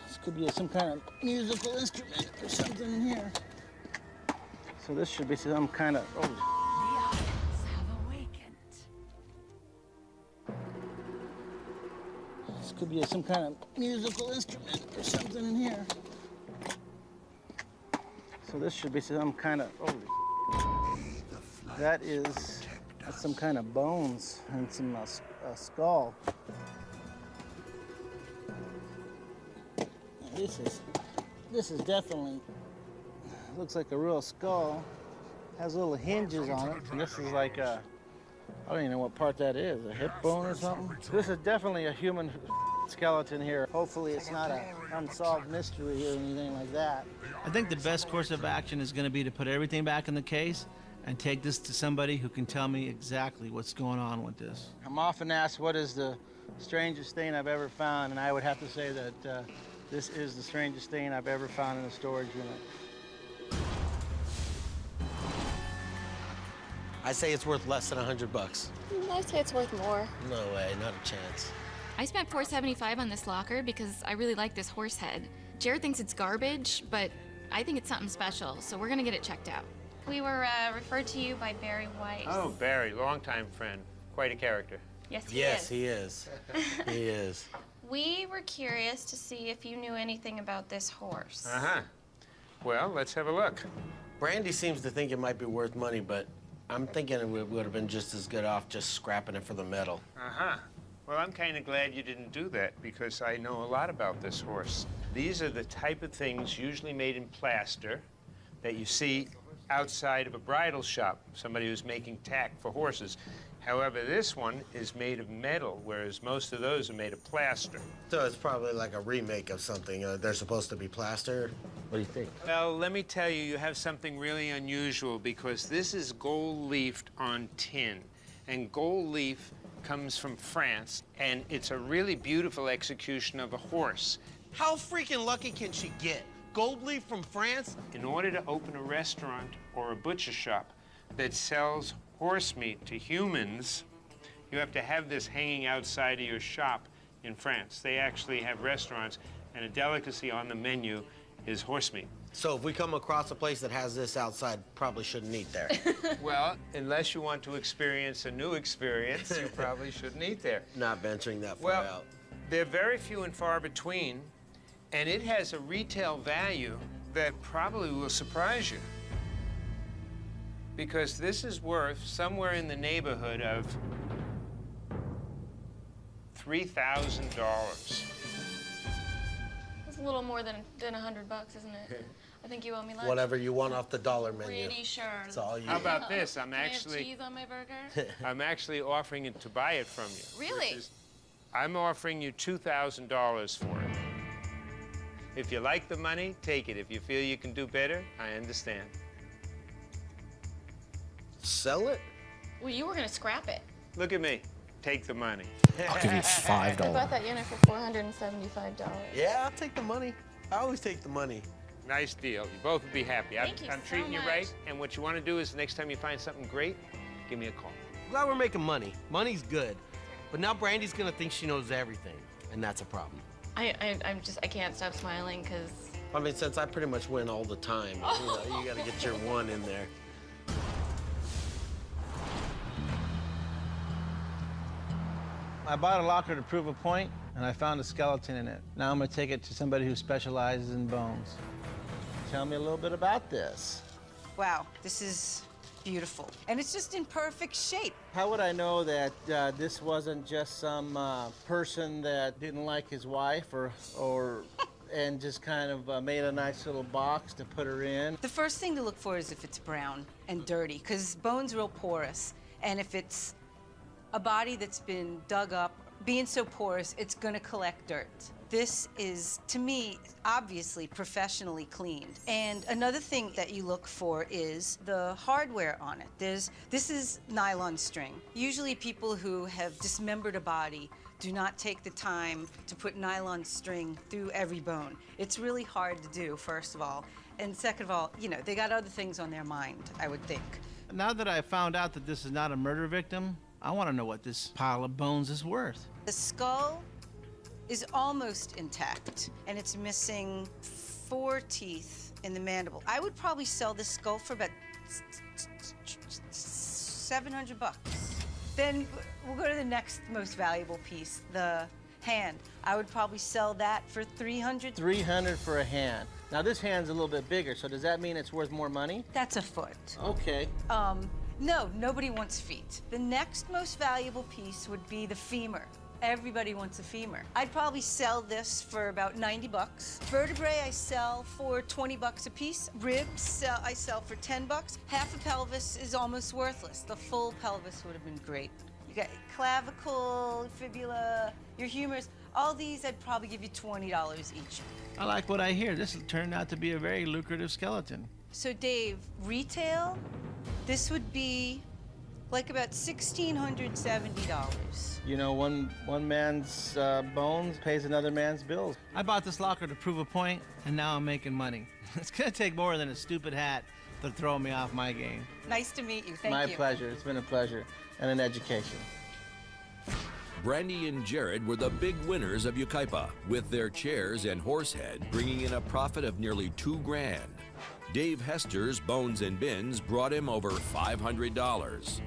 This could be some kind of musical instrument or something in here. So this should be some kind of... Oh. This could be some kind of musical instrument or something in here. So this should be some kind of... Oh. That's some kind of bones and some skull. This is definitely, looks like a real skull. Has little hinges on it. And this is like a, I don't even know what part that is, a hip bone or something? This is definitely a human skeleton here. Hopefully it's not an unsolved mystery or anything like that. I think the best course of action is going to be to put everything back in the case and take this to somebody who can tell me exactly what's going on with this. I'm often asked what is the strangest thing I've ever found, and I would have to say that this is the strangest thing I've ever found in a storage unit. I say it's worth less than $100. I'd say it's worth more. No way, not a chance. I spent $4.75 on this locker because I really like this horse head. Jared thinks it's garbage, but I think it's something special, so we're gonna get it checked out. We were referred to you by Barry White. Oh, Barry, longtime friend. Quite a character. Yes, he is. He is. We were curious to see if you knew anything about this horse. Uh-huh. Well, let's have a look. Brandy seems to think it might be worth money, but I'm thinking it would have been just as good off just scrapping it for the metal. Uh-huh. Well, I'm kind of glad you didn't do that because I know a lot about this horse. These are the type of things usually made in plaster that you see outside of a bridal shop, somebody who's making tack for horses. However, this one is made of metal, whereas most of those are made of plaster. So it's probably like a remake of something. They're supposed to be plaster. What do you think? Well, let me tell you, you have something really unusual because this is gold leafed on tin. And gold leaf comes from France, and it's a really beautiful execution of a horse. How freaking lucky can she get? Gold leaf from France? In order to open a restaurant or a butcher shop that sells horse meat to humans, you have to have this hanging outside of your shop in France. They actually have restaurants, and a delicacy on the menu is horse meat. So if we come across a place that has this outside, probably shouldn't eat there. Well, unless you want to experience a new experience, you probably shouldn't eat there. Not venturing that far out. They're very few and far between, and it has a retail value that probably will surprise you. Because this is worth somewhere in the neighborhood of $3,000. It's a little more than $100, isn't it? I think you owe me lunch. Whatever you want off the dollar menu. Pretty sure. It's all you. How about this? Can I have cheese on my burger? I'm actually offering it to buy it from you. Really? I'm offering you $2,000 for it. If you like the money, take it. If you feel you can do better, I understand. Sell it? Well, you were gonna scrap it. Look at me. Take the money. I'll give you $5. I bought that unit for $475. Yeah, I'll take the money. I always take the money. Nice deal. You both will be happy. Thank you I'm so treating you much. right, and what you want to do is the next time you find something great, give me a call. Glad we're making money. Money's good. But now Brandy's gonna think she knows everything, and that's a problem. I can't stop smiling because. I mean, since I pretty much win all the time, you gotta get your one in there. I bought a locker to prove a point, and I found a skeleton in it. Now I'm gonna take it to somebody who specializes in bones. Tell me a little bit about this. Wow, this is beautiful. And it's just in perfect shape. How would I know that this wasn't just some person that didn't like his wife or and just kind of made a nice little box to put her in? The first thing to look for is if it's brown and dirty, because bone's real porous. And if it's a body that's been dug up, being so porous, it's gonna collect dirt. This is, to me, obviously professionally cleaned. And another thing that you look for is the hardware on it. This is nylon string. Usually people who have dismembered a body do not take the time to put nylon string through every bone. It's really hard to do, first of all. And second of all, you know, they got other things on their mind, I would think. Now that I found out that this is not a murder victim, I want to know what this pile of bones is worth. The skull is almost intact, and it's missing 4 teeth in the mandible. I would probably sell this skull for about $700. Then we'll go to the next most valuable piece, the hand. I would probably sell that for $300. $300 for a hand. Now this hand's a little bit bigger, so does that mean it's worth more money? That's a foot. Okay. No, nobody wants feet. The next most valuable piece would be the femur. Everybody wants a femur. I'd probably sell this for about $90. Vertebrae I sell for $20 a piece. Ribs I sell for $10. Half a pelvis is almost worthless. The full pelvis would have been great. You got clavicle, fibula, your humors. All these I'd probably give you $20 each. I like what I hear. This turned out to be a very lucrative skeleton. So Dave, retail, this would be like about $1,670. You know, one man's bones pays another man's bills. I bought this locker to prove a point, and now I'm making money. It's gonna take more than a stupid hat to throw me off my game. Nice to meet you. Thank you. My pleasure. It's been a pleasure and an education. Brandy and Jared were the big winners of Yucaipa, with their chairs and horse head bringing in a profit of nearly $2,000. Dave Hester's Bones and Bins brought him over $500.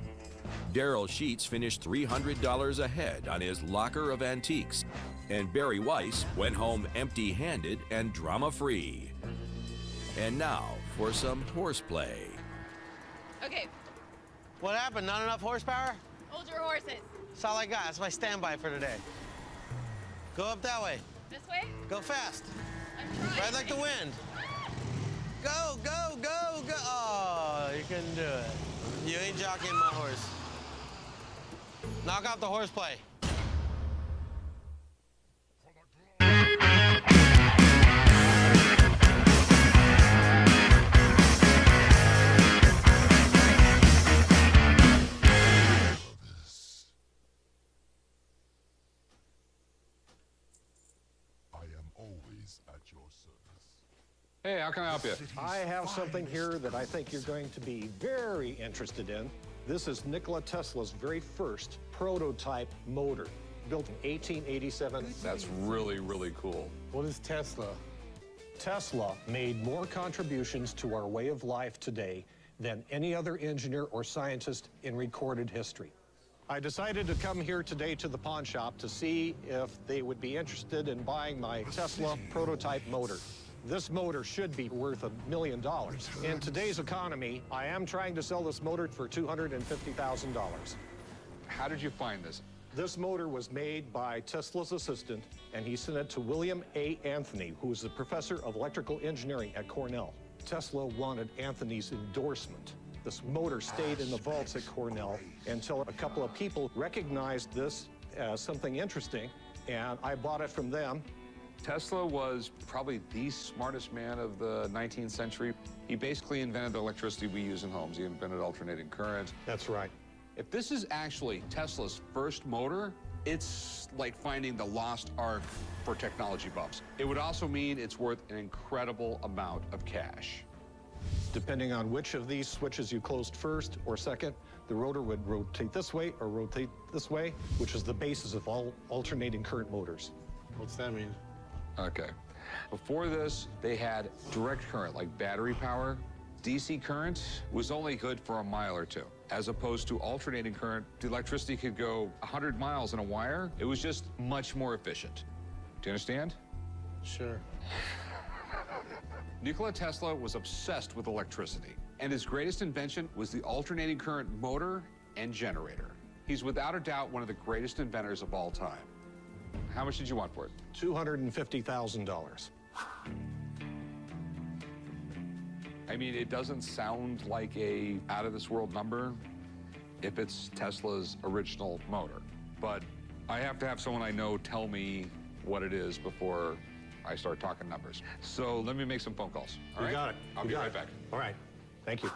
Daryl Sheets finished $300 ahead on his locker of antiques, and Barry Weiss went home empty-handed and drama-free. And now for some horseplay. Okay, What happened? Not enough horsepower? hold your horses. That's all I got. That's my standby for today. Go up that way. This way? Go fast. I'm trying. Ride like the wind. Go, go, go, go. Oh, you couldn't do it. You ain't jockeying my horse. Knock out the horseplay. Hey, how can I help you? I have something here that I think you're going to be very interested in. This is Nikola Tesla's very first prototype motor, built in 1887. That's really, really cool. What is Tesla? Tesla made more contributions to our way of life today than any other engineer or scientist in recorded history. I decided to come here today to the pawn shop to see if they would be interested in buying my Tesla prototype motor. This motor should be worth $1 million. In today's economy, I am trying to sell this motor for $250,000. How did you find this? This motor was made by Tesla's assistant, and he sent it to William A. Anthony, who is the professor of electrical engineering at Cornell. Tesla wanted Anthony's endorsement. This motor stayed in the vaults at Cornell until a couple of people recognized this as something interesting, and I bought it from them. Tesla was probably the smartest man of the 19th century. He basically invented the electricity we use in homes. He invented alternating current. That's right. If this is actually Tesla's first motor, it's like finding the lost ark for technology buffs. It would also mean it's worth an incredible amount of cash. Depending on which of these switches you closed first or second, the rotor would rotate this way or rotate this way, which is the basis of all alternating current motors. What's that mean? Okay. Before this, they had direct current, like battery power. DC current was only good for a mile or two. As opposed to alternating current, the electricity could go 100 miles in a wire. It was just much more efficient. Do you understand? Sure. Nikola Tesla was obsessed with electricity, and his greatest invention was the alternating current motor and generator. He's without a doubt one of the greatest inventors of all time. How much did you want for it? $250,000. I mean, it doesn't sound like a out-of-this-world number if it's Tesla's original motor. But I have to have someone I know tell me what it is before I start talking numbers. So let me make some phone calls. All right? You got it. I'll be right back. All right. Thank you.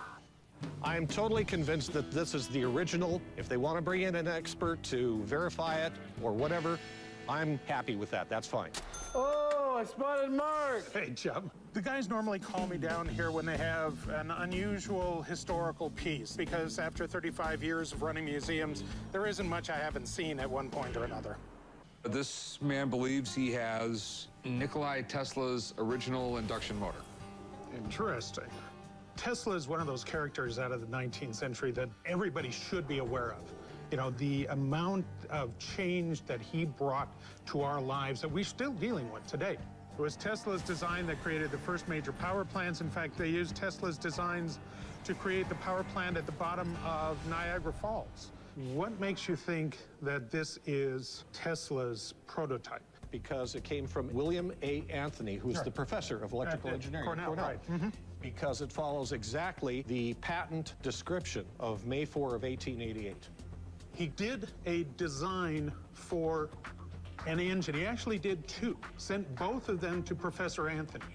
I am totally convinced that this is the original. If they want to bring in an expert to verify it or whatever, I'm happy with that. That's fine. Oh, I spotted Mark. Hey, Chum. The guys normally call me down here when they have an unusual historical piece, because after 35 years of running museums, there isn't much I haven't seen at one point or another. This man believes he has Nikola Tesla's original induction motor. Interesting. Tesla is one of those characters out of the 19th century that everybody should be aware of. You know, the amount of change that he brought to our lives that we're still dealing with today. It was Tesla's design that created the first major power plants. In fact, they used Tesla's designs to create the power plant at the bottom of Niagara Falls. What makes you think that this is Tesla's prototype? Because it came from William A. Anthony, who's the professor of electrical engineering at Cornell. Right. Mm-hmm. Because it follows exactly the patent description of May 4 of 1888. He did a design for an engine. He actually did two, sent both of them to Professor Anthony.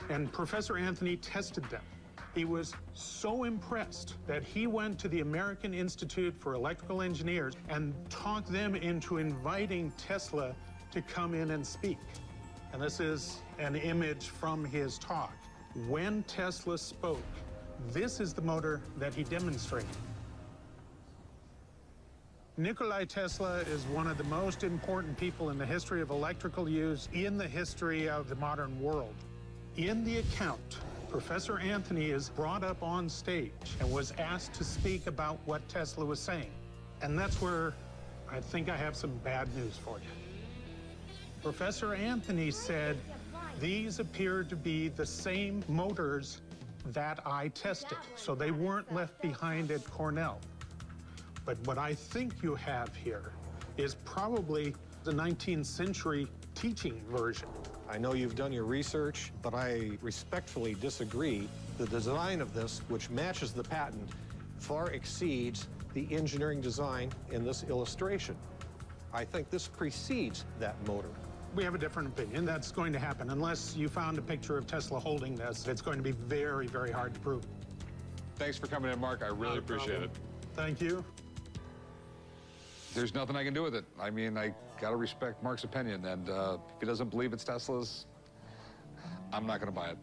And Professor Anthony tested them. He was so impressed that he went to the American Institute for Electrical Engineers and talked them into inviting Tesla to come in and speak. And this is an image from his talk. When Tesla spoke, this is the motor that he demonstrated. Nikola Tesla is one of the most important people in the history of electrical use in the history of the modern world. In the account, Professor Anthony is brought up on stage and was asked to speak about what Tesla was saying. And that's where I think I have some bad news for you. Professor Anthony said these appeared to be the same motors that I tested, so they weren't left behind at Cornell. But what I think you have here is probably the 19th century teaching version. I know you've done your research, but I respectfully disagree. The design of this, which matches the patent, far exceeds the engineering design in this illustration. I think this precedes that motor. We have a different opinion. That's going to happen. Unless you found a picture of Tesla holding this, it's going to be very, very hard to prove. Thanks for coming in, Mark. I really appreciate it. Thank you. There's nothing I can do with it. I mean, I gotta respect Mark's opinion, and if he doesn't believe it's Tesla's, I'm not gonna buy it.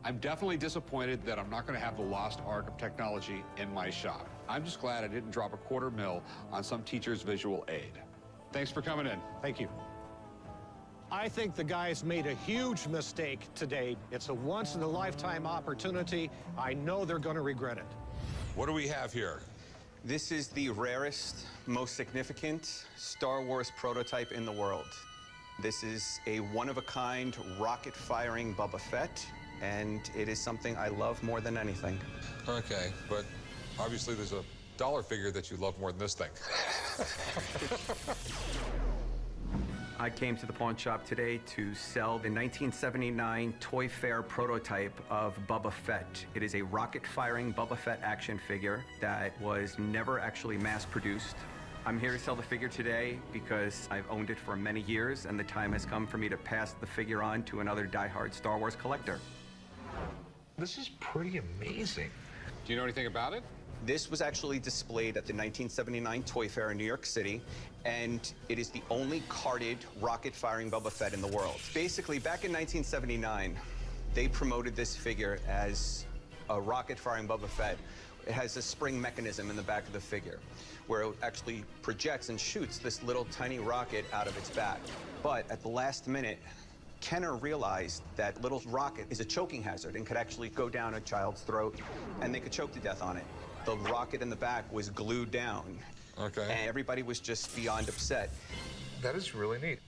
I'm definitely disappointed that I'm not gonna have the lost ark of technology in my shop. I'm just glad I didn't drop $250,000 on some teacher's visual aid. Thanks for coming in. Thank you. I think the guys made a huge mistake today. It's a once-in-a-lifetime opportunity. I know they're going to regret it. What do we have here? This is the rarest, most significant Star Wars prototype in the world. This is a one-of-a-kind rocket-firing Boba Fett, and it is something I love more than anything. Okay, but obviously there's a dollar figure that you love more than this thing. I came to the pawn shop today to sell the 1979 Toy Fair prototype of Boba Fett. It is a rocket-firing Boba Fett action figure that was never actually mass-produced. I'm here to sell the figure today because I've owned it for many years, and the time has come for me to pass the figure on to another diehard Star Wars collector. This is pretty amazing. Do you know anything about it? This was actually displayed at the 1979 Toy Fair in New York City, and it is the only carded rocket-firing Boba Fett in the world. Basically, back in 1979, they promoted this figure as a rocket-firing Boba Fett. It has a spring mechanism in the back of the figure, where it actually projects and shoots this little tiny rocket out of its back. But at the last minute, Kenner realized that little rocket is a choking hazard and could actually go down a child's throat, and they could choke to death on it. The rocket in the back was glued down. Okay. And everybody was just beyond upset. That is really neat.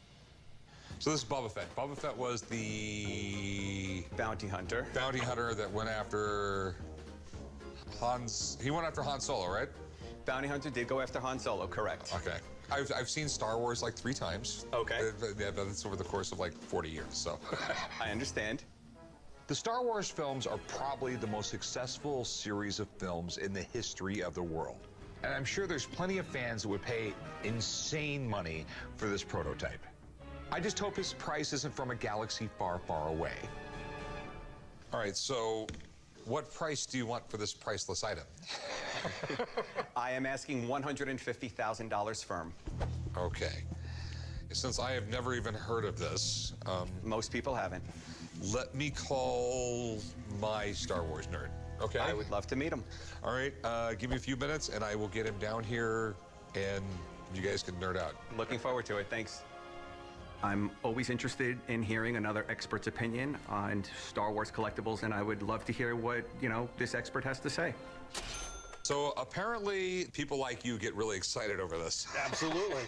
So this is Boba Fett. Boba Fett was the bounty hunter. Bounty hunter that went after he went after Han Solo, right? Bounty hunter did go after Han Solo, correct. Okay. I've seen Star Wars like 3 times. Okay. Yeah, that's over the course of like 40 years, so. I understand. The Star Wars films are probably the most successful series of films in the history of the world. And I'm sure there's plenty of fans that would pay insane money for this prototype. I just hope his price isn't from a galaxy far, far away. All right, so what price do you want for this priceless item? I am asking $150,000 firm. Okay. Since I have never even heard of this. Most people haven't. Let me call my Star Wars nerd, okay? I would love to meet him. All right, give me a few minutes and I will get him down here and you guys can nerd out. Looking forward to it, thanks. I'm always interested in hearing another expert's opinion on Star Wars collectibles, and I would love to hear what, this expert has to say. So apparently people like you get really excited over this. Absolutely.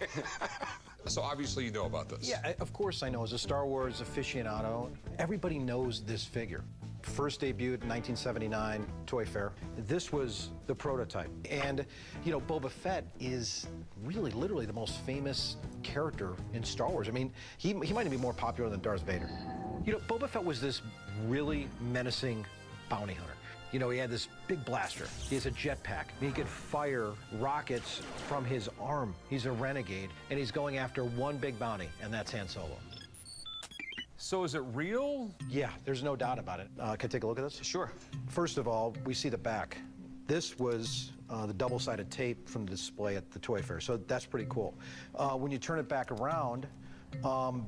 So obviously you know about this. Yeah, of course I know. As a Star Wars aficionado, everybody knows this figure. First debuted in 1979, Toy Fair. This was the prototype. And, Boba Fett is really, literally the most famous character in Star Wars. I mean, he might even be more popular than Darth Vader. Boba Fett was this really menacing bounty hunter. He had this big blaster. He has a jetpack. He could fire rockets from his arm. He's a renegade, and he's going after one big bounty, and that's Han Solo. So is it real? Yeah, there's no doubt about it. Can I take a look at this? Sure. First of all, we see the back. This was the double-sided tape from the display at the Toy Fair, so that's pretty cool. When you turn it back around,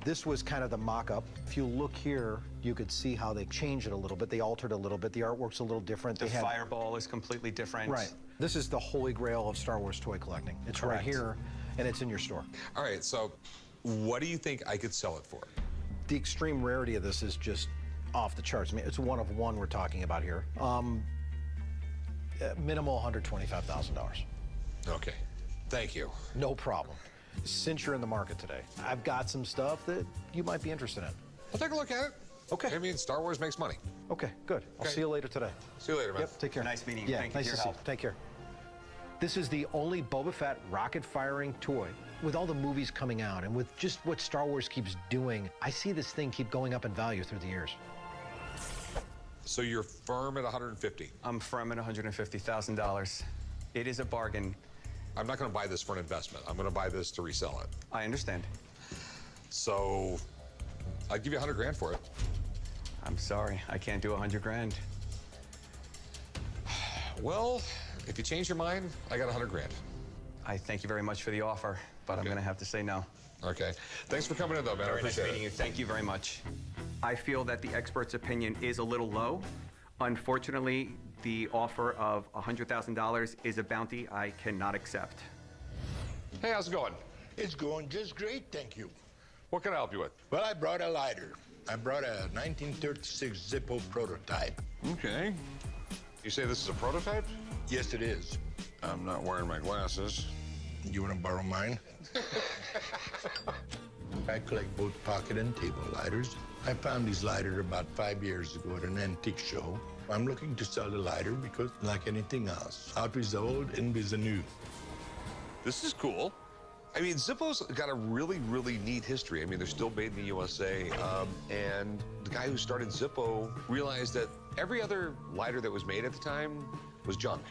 This was kind of the mock-up. If you look here, you could see how they changed it a little bit. They altered a little bit. The artwork's a little different. The fireball is completely different. Right. This is the holy grail of Star Wars toy collecting. It's right here, and it's in your store. All right, so what do you think I could sell it for? The extreme rarity of this is just off the charts. I mean, it's one of one we're talking about here. Minimal $125,000. Okay, thank you. No problem. Since you're in the market today, I've got some stuff that you might be interested in. I'll take a look at it. Okay. I mean, Star Wars makes money. Okay, good. I'll see you later today. See you later, man. Yep, take care. Nice meeting you. Yeah, Thank you nice for your to see you. help. Take care. This is the only Boba Fett rocket-firing toy. With all the movies coming out and with just what Star Wars keeps doing, I see this thing keep going up in value through the years. So you're firm at 150? I'm firm at $150,000. It is a bargain. I'm not going to buy this for an investment. I'm going to buy this to resell it. I understand. So I'd give you 100 grand for it. I'm sorry, I can't do 100 grand. Well, if you change your mind, I got 100 grand. I thank you very much for the offer, but I'm going to have to say no. Okay. Thanks for coming in, though, man. I Very nice appreciate meeting you. it. Thank you very much. I feel that the expert's opinion is a little low. Unfortunately, the offer of $100,000 is a bounty I cannot accept. Hey, how's it going? It's going just great, thank you. What can I help you with? Well, I brought a lighter. I brought a 1936 Zippo prototype. Okay. You say this is a prototype? Yes, it is. I'm not wearing my glasses. You want to borrow mine? I collect both pocket and table lighters. I found these lighters about 5 years ago at an antique show. I'm looking to sell the lighter because, like anything else, out with the old, in with the new. This is cool. I mean, Zippo's got a really, really neat history. I mean, they're still made in the USA. And the guy who started Zippo realized that every other lighter that was made at the time was junk.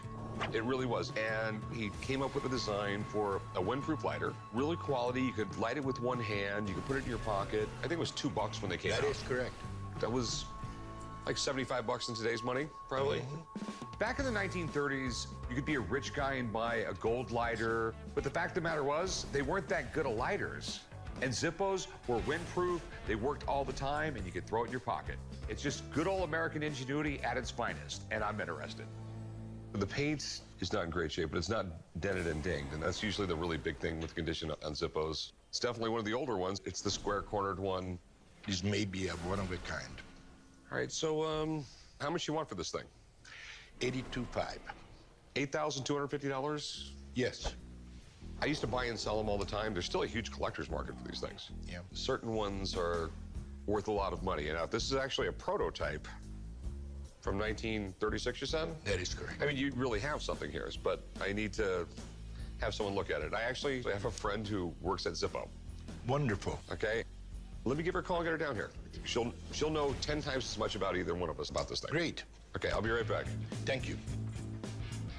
It really was. And he came up with a design for a windproof lighter. Really quality. You could light it with one hand. You could put it in your pocket. I think it was $2 when they came out. That is correct. That was like 75 bucks in today's money, probably. Back in the 1930s, you could be a rich guy and buy a gold lighter, but the fact of the matter was, they weren't that good of lighters. And Zippos were windproof, they worked all the time, and you could throw it in your pocket. It's just good old American ingenuity at its finest, and I'm interested. The paint is not in great shape, but it's not dented and dinged, and that's usually the really big thing with condition on Zippos. It's definitely one of the older ones. It's the square-cornered one. This may be a one-of-a-kind. All right, so how much you want for this thing? $82,500. $8,250? Yes. I used to buy and sell them all the time. There's still a huge collector's market for these things. Yeah. Certain ones are worth a lot of money. And now, this is actually a prototype from 1936, you said? That is correct. I mean, you really have something here, but I need to have someone look at it. I actually have a friend who works at Zippo. Wonderful. Okay. Let me give her a call and get her down here. She'll know 10 times as much about either one of us about this thing. Great. Okay, I'll be right back. Thank you.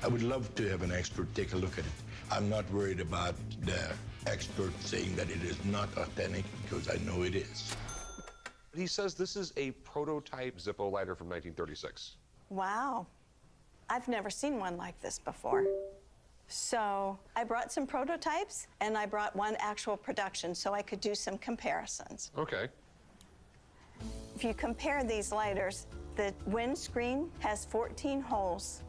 I would love to have an expert take a look at it. I'm not worried about the expert saying that it is not authentic, because I know it is. He says this is a prototype Zippo lighter from 1936. Wow. I've never seen one like this before. So I brought some prototypes, and I brought one actual production so I could do some comparisons. Okay. If you compare these lighters, the windscreen has 14 holes,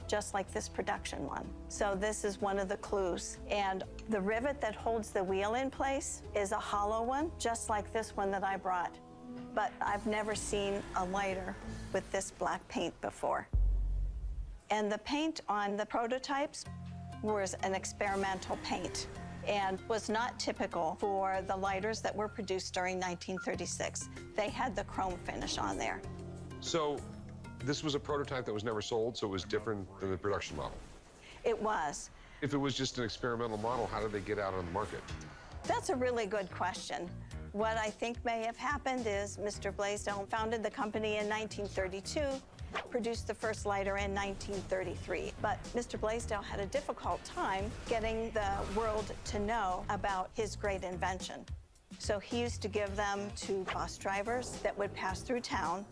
just like this production one. So this is one of the clues. And the rivet that holds the wheel in place is a hollow one, just like this one that I brought. But I've never seen a lighter with this black paint before. And the paint on the prototypes was an experimental paint and was not typical for the lighters that were produced during 1936. They had the chrome finish on there. So this was a prototype that was never sold, so it was different than the production model. It was. If it was just an experimental model, how did they get out on the market? That's a really good question. What I think may have happened is Mr. Blaisdell founded the company in 1932, produced the first lighter in 1933. But Mr. Blaisdell had a difficult time getting the world to know about his great invention. So he used to give them to bus drivers that would pass through town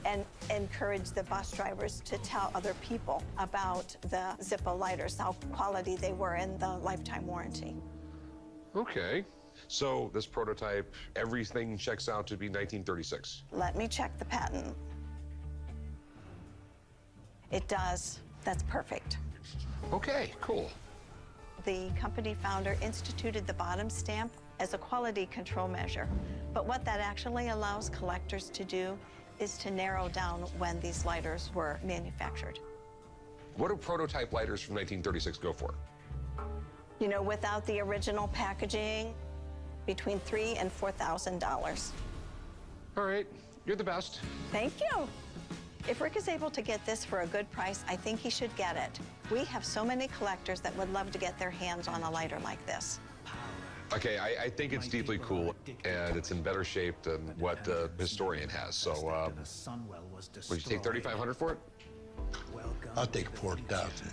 and encourage the bus drivers to tell other people about the Zippo lighters, how quality they were in the lifetime warranty. Okay. So this prototype, everything checks out to be 1936. Let me check the patent. It does. That's perfect. Okay, cool. The company founder instituted the bottom stamp as a quality control measure. But what that actually allows collectors to do is to narrow down when these lighters were manufactured. What do prototype lighters from 1936 go for? You know, without the original packaging, between $3,000 and $4,000. All right, you're the best. Thank you. If Rick is able to get this for a good price, I think he should get it. We have so many collectors that would love to get their hands on a lighter like this. Okay, I think it's deeply cool, and it's in better shape than what the historian has. So, would you take $3,500 for it? I'll take 4,000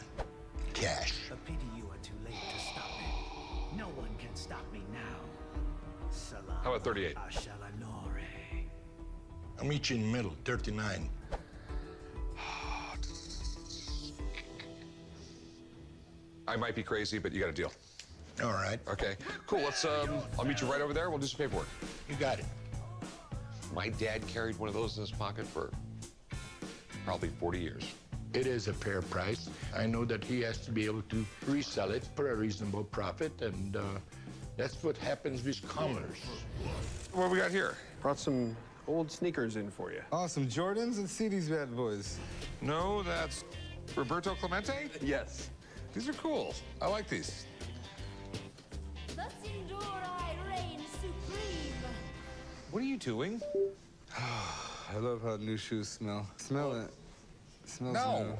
cash. A pity you are too late to stop me. No one can stop me now. Salam. How about 38? I'll meet you in the middle, 39. I might be crazy, but you got a deal. All right. Okay, cool. Let's. I'll meet you right over there. We'll do some paperwork. You got it. My dad carried one of those in his pocket for probably 40 years. It is a fair price. I know that he has to be able to resell it for a reasonable profit, and that's what happens with commerce. What we got here? Brought some old sneakers in for you. Awesome. Jordans? Let's see these bad boys. No, that's Roberto Clemente? Yes. These are cool. I like these. What are you doing? I love how new shoes smell. Smell it. Smells No.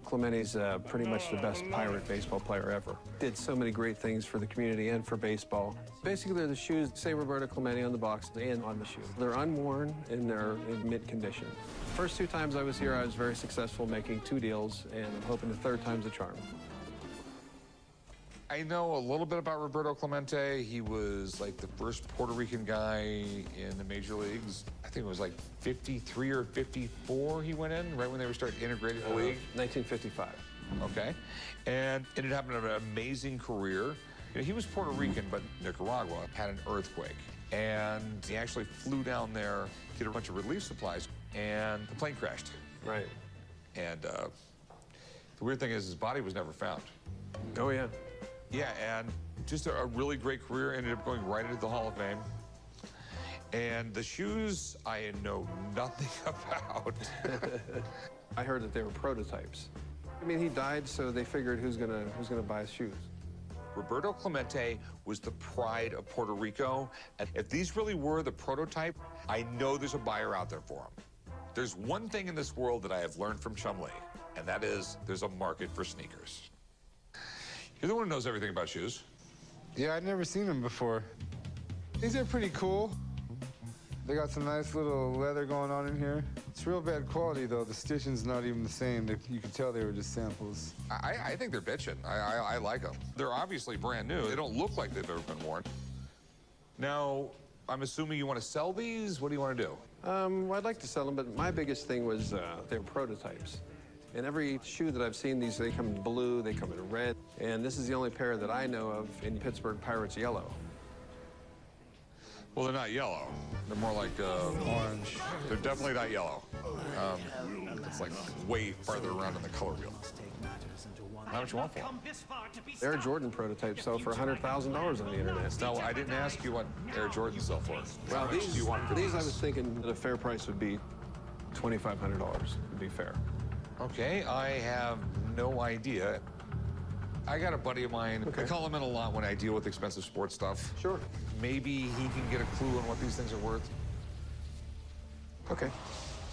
Clemente's pretty much the best pirate baseball player ever. Did so many great things for the community and for baseball. Basically, they're the shoes that say Roberto Clemente on the box and on the shoe. They're unworn and they're in mint condition. First 2 times I was here, I was very successful making 2 deals, and I'm hoping the 3rd time's a charm. I know a little bit about Roberto Clemente. He was like the first Puerto Rican guy in the major leagues. I think it was like 53 or 54 he went in, right when they were starting to integrate the league. 1955. Okay. And it had happened to have an amazing career. You know, he was Puerto Rican, but Nicaragua had an earthquake. And he actually flew down there to get a bunch of relief supplies, and the plane crashed. Right. And the weird thing is his body was never found. Oh, yeah. Yeah, and just a really great career. Ended up going right into the Hall of Fame. And the shoes, I know nothing about. I heard that they were prototypes. I mean, he died, so they figured who's gonna buy his shoes. Roberto Clemente was the pride of Puerto Rico. And if these really were the prototype, I know there's a buyer out there for them. There's one thing in this world that I have learned from Chumlee, and that is there's a market for sneakers. You're the one who knows everything about shoes. Yeah, I'd never seen them before. These are pretty cool. They got some nice little leather going on in here. It's real bad quality, though. The stitching's not even the same. You could tell they were just samples. I think they're bitchin'. I like them. They're obviously brand new. They don't look like they've ever been worn. Now, I'm assuming you want to sell these? What do you want to do? Well, I'd like to sell them, but my biggest thing was they're prototypes. And every shoe that I've seen, they come in blue, they come in red. And this is the only pair that I know of in Pittsburgh Pirates yellow. Well, they're not yellow. They're more like orange. They're definitely not yellow. It's like way farther around in the color wheel. How much you want for them? Air Jordan prototypes sell for $100,000 on the internet. No, I didn't ask you what Air Jordans sell for. Well, How much do you want for these I was thinking that a fair price would be $2,500 would be fair. Okay, I have no idea. I got a buddy of mine. Okay. I call him in a lot when I deal with expensive sports stuff. Sure. Maybe he can get a clue on what these things are worth. Okay.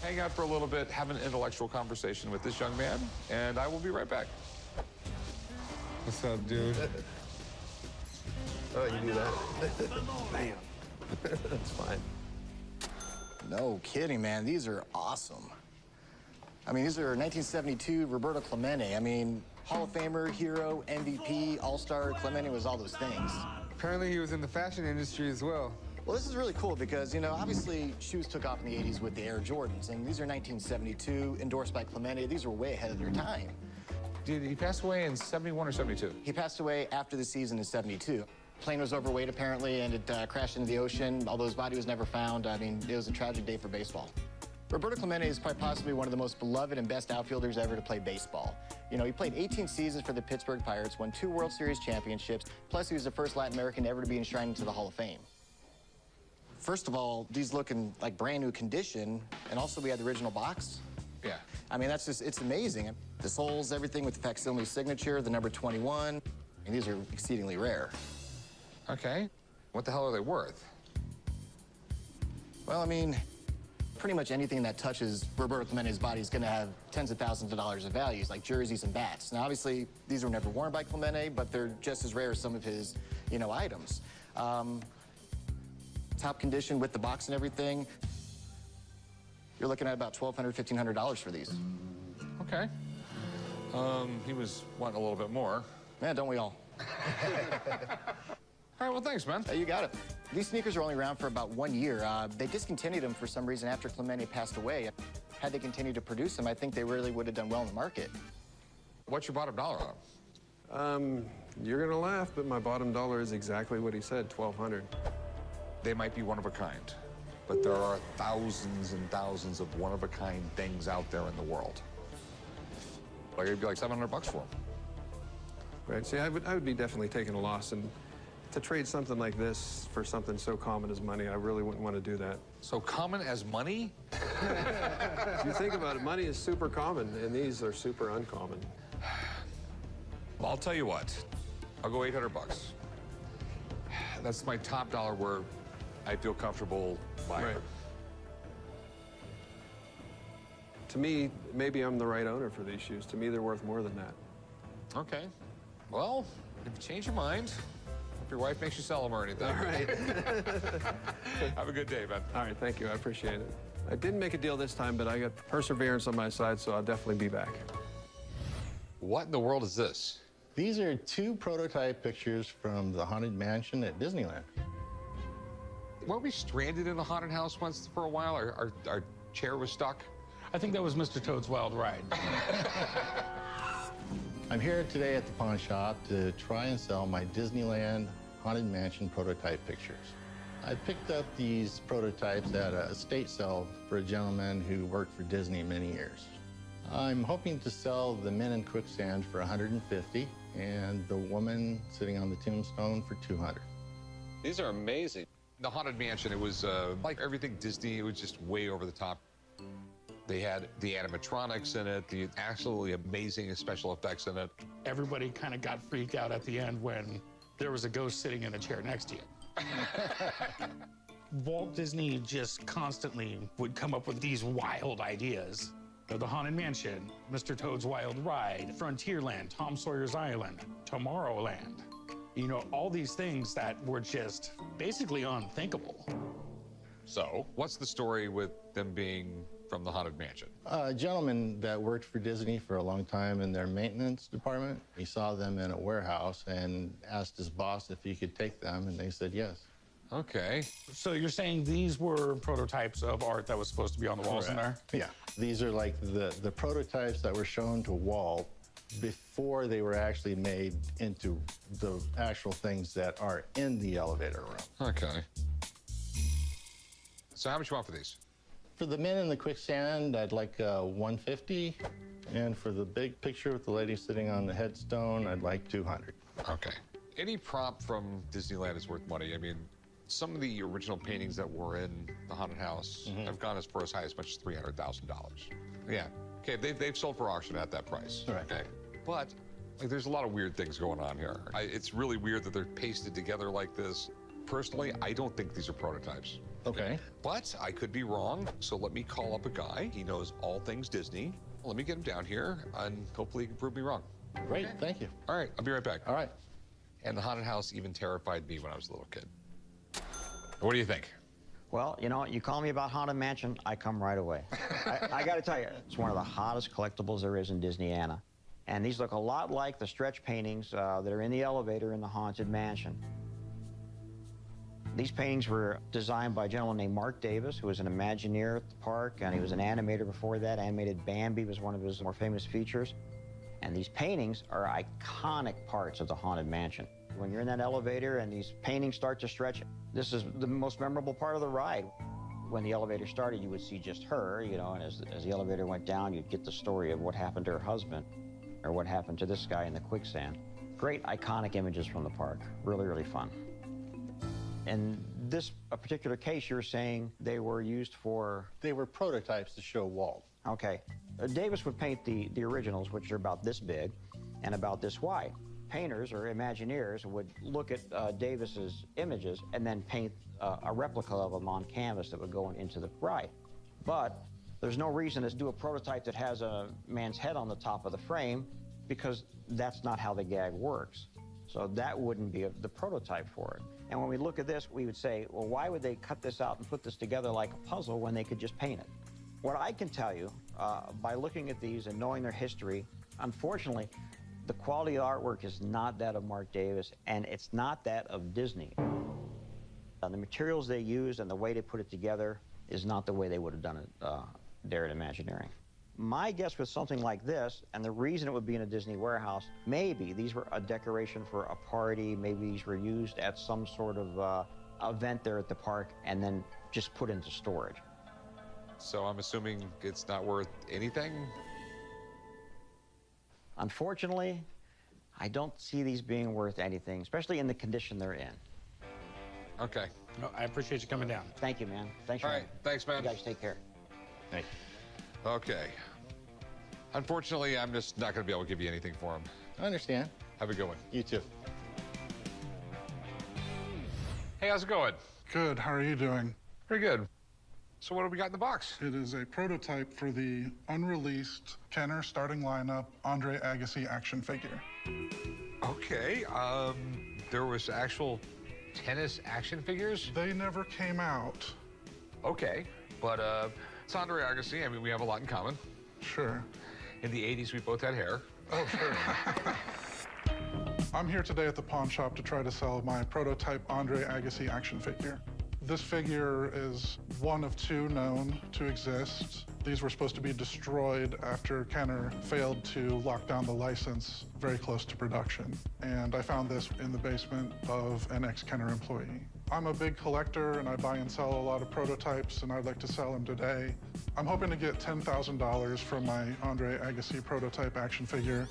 Hang out for a little bit, have an intellectual conversation with this young man, and I will be right back. What's up, dude? Oh, you do that? Bam. That's fine. No kidding, man. These are awesome. I mean, these are 1972 Roberto Clemente. I mean, Hall of Famer, hero, MVP, All-Star. Clemente was all those things. Apparently he was in the fashion industry as well. Well, this is really cool because, you know, obviously shoes took off in the 80s with the Air Jordans, and these are 1972, endorsed by Clemente. These were way ahead of their time. Did he pass away in 71 or 72? He passed away after the season in 72. Plane was overweight, apparently, and it crashed into the ocean, although his body was never found. I mean, it was a tragic day for baseball. Roberto Clemente is quite possibly one of the most beloved and best outfielders ever to play baseball. You know, he played 18 seasons for the Pittsburgh Pirates, won 2 World Series championships, plus he was the first Latin American ever to be enshrined into the Hall of Fame. First of all, these look in like brand new condition, and also we had the original box. Yeah. I mean, that's just, it's amazing. The soles, everything with the facsimile signature, the number 21. And these are exceedingly rare. Okay. What the hell are they worth? Well, I mean, pretty much anything that touches Roberto Clemente's body is going to have tens of thousands of dollars of values, like jerseys and bats. Now, obviously, these were never worn by Clemente, but they're just as rare as some of his, you know, items. Top condition with the box and everything, you're looking at about $1,200, $1,500 for these. Okay. He was wanting a little bit more. Yeah, don't we all? All right, well, thanks, man. You got it. These sneakers are only around for about 1 year. They discontinued them for some reason after Clemente passed away. Had they continued to produce them, I think they really would have done well in the market. What's your bottom dollar on them? You're gonna laugh, but my bottom dollar is exactly what he said, $1,200. They might be one of a kind, but there are thousands and thousands of one-of-a-kind things out there in the world. Like, it'd be like $700 for them. Right, see, I would be definitely taking a loss, and to trade something like this for something so common as money, I really wouldn't want to do that. So common as money? If you think about it, money is super common, and these are super uncommon. Well, I'll tell you what, I'll go $800. That's my top dollar where I feel comfortable buying. Right. To me, maybe I'm the right owner for these shoes. To me, they're worth more than that. Okay. Well, if you change your mind, if your wife makes you sell them or anything. All right. Have a good day, man. All right, thank you. I appreciate it. I didn't make a deal this time, but I got perseverance on my side, so I'll definitely be back. What in the world is this? These are 2 prototype pictures from the Haunted Mansion at Disneyland. Weren't we stranded in a haunted house once for a while? Our chair was stuck? I think that was Mr. Toad's Wild Ride. I'm here today at the pawn shop to try and sell my Disneyland Haunted Mansion prototype pictures. I picked up these prototypes at a estate sale for a gentleman who worked for Disney many years. I'm hoping to sell the men in quicksand for $150 and the woman sitting on the tombstone for $200. These are amazing. The Haunted Mansion, it was like everything Disney, it was just way over the top. They had the animatronics in it, the absolutely amazing special effects in it. Everybody kind of got freaked out at the end when there was a ghost sitting in a chair next to you. Walt Disney just constantly would come up with these wild ideas. The Haunted Mansion, Mr. Toad's Wild Ride, Frontierland, Tom Sawyer's Island, Tomorrowland. You know, all these things that were just basically unthinkable. So, what's the story with them being from the Haunted Mansion? A gentleman that worked for Disney for a long time in their maintenance department, he saw them in a warehouse and asked his boss if he could take them, and they said yes. Okay. So you're saying these were prototypes of art that was supposed to be on the walls in there? Yeah. These are like the prototypes that were shown to Walt before they were actually made into the actual things that are in the elevator room. Okay. So how much you want for these? For the men in the quicksand, I'd like $150. And for the big picture with the lady sitting on the headstone, I'd like $200. Okay. Any prop from Disneyland is worth money. I mean, some of the original paintings that were in the haunted house have gone as far as high as much as $300,000. Yeah. Okay, they've sold for auction at that price. Right. Okay. But like, there's a lot of weird things going on here. It's really weird that they're pasted together like this. Personally, I don't think these are prototypes. Okay. But I could be wrong, so let me call up a guy. He knows all things Disney. Let me get him down here, and hopefully he can prove me wrong. Great, thank you. All right, I'll be right back. All right. And the haunted house even terrified me when I was a little kid. What do you think? Well, you know, you call me about Haunted Mansion, I come right away. I got to tell you, it's one of the hottest collectibles there is in Disneyana. And these look a lot like the stretch paintings that are in the elevator in the Haunted Mansion. These paintings were designed by a gentleman named Mark Davis, who was an Imagineer at the park, and he was an animator before that. Animated Bambi was one of his more famous features. And these paintings are iconic parts of the Haunted Mansion. When you're in that elevator and these paintings start to stretch, this is the most memorable part of the ride. When the elevator started, you would see just her, you know, and as the elevator went down, you'd get the story of what happened to her husband or what happened to this guy in the quicksand. Great iconic images from the park. Really, really fun. In this particular case, you're saying they were used for? They were prototypes to show Walt. Okay. Davis would paint the originals, which are about this big and about this wide. Painters or Imagineers would look at Davis's images and then paint a replica of them on canvas that would go into the ride. But there's no reason to do a prototype that has a man's head on the top of the frame, because that's not how the gag works. So that wouldn't be the prototype for it. And when we look at this, we would say, well, why would they cut this out and put this together like a puzzle when they could just paint it? What I can tell you, by looking at these and knowing their history, unfortunately, the quality of the artwork is not that of Mark Davis, and it's not that of Disney. The materials they used and the way they put it together is not the way they would have done it there at Imagineering. My guess with something like this, and the reason it would be in a Disney warehouse, maybe these were a decoration for a party, maybe these were used at some sort of event there at the park and then just put into storage. So I'm assuming it's not worth anything? Unfortunately, I don't see these being worth anything, especially in the condition they're in. Okay. No, I appreciate you coming down. Thank you, man. Thanks. All right. Thanks, man. You guys take care. Thank you. Okay. Unfortunately, I'm just not going to be able to give you anything for them. I understand. Have a good one. You too. Hey, how's it going? Good. How are you doing? Pretty good. So what do we got in the box? It is a prototype for the unreleased Kenner starting lineup Andre Agassi action figure. Okay. There was actual tennis action figures? They never came out. Okay. But it's Andre Agassi. I mean, we have a lot in common. Sure. In the 80s, we both had hair. Oh, sure. I'm here today at the pawn shop to try to sell my prototype Andre Agassi action figure. This figure is one of two known to exist. These were supposed to be destroyed after Kenner failed to lock down the license very close to production. And I found this in the basement of an ex-Kenner employee. I'm a big collector and I buy and sell a lot of prototypes, and I'd like to sell them today. I'm hoping to get $10,000 from my Andre Agassi prototype action figure.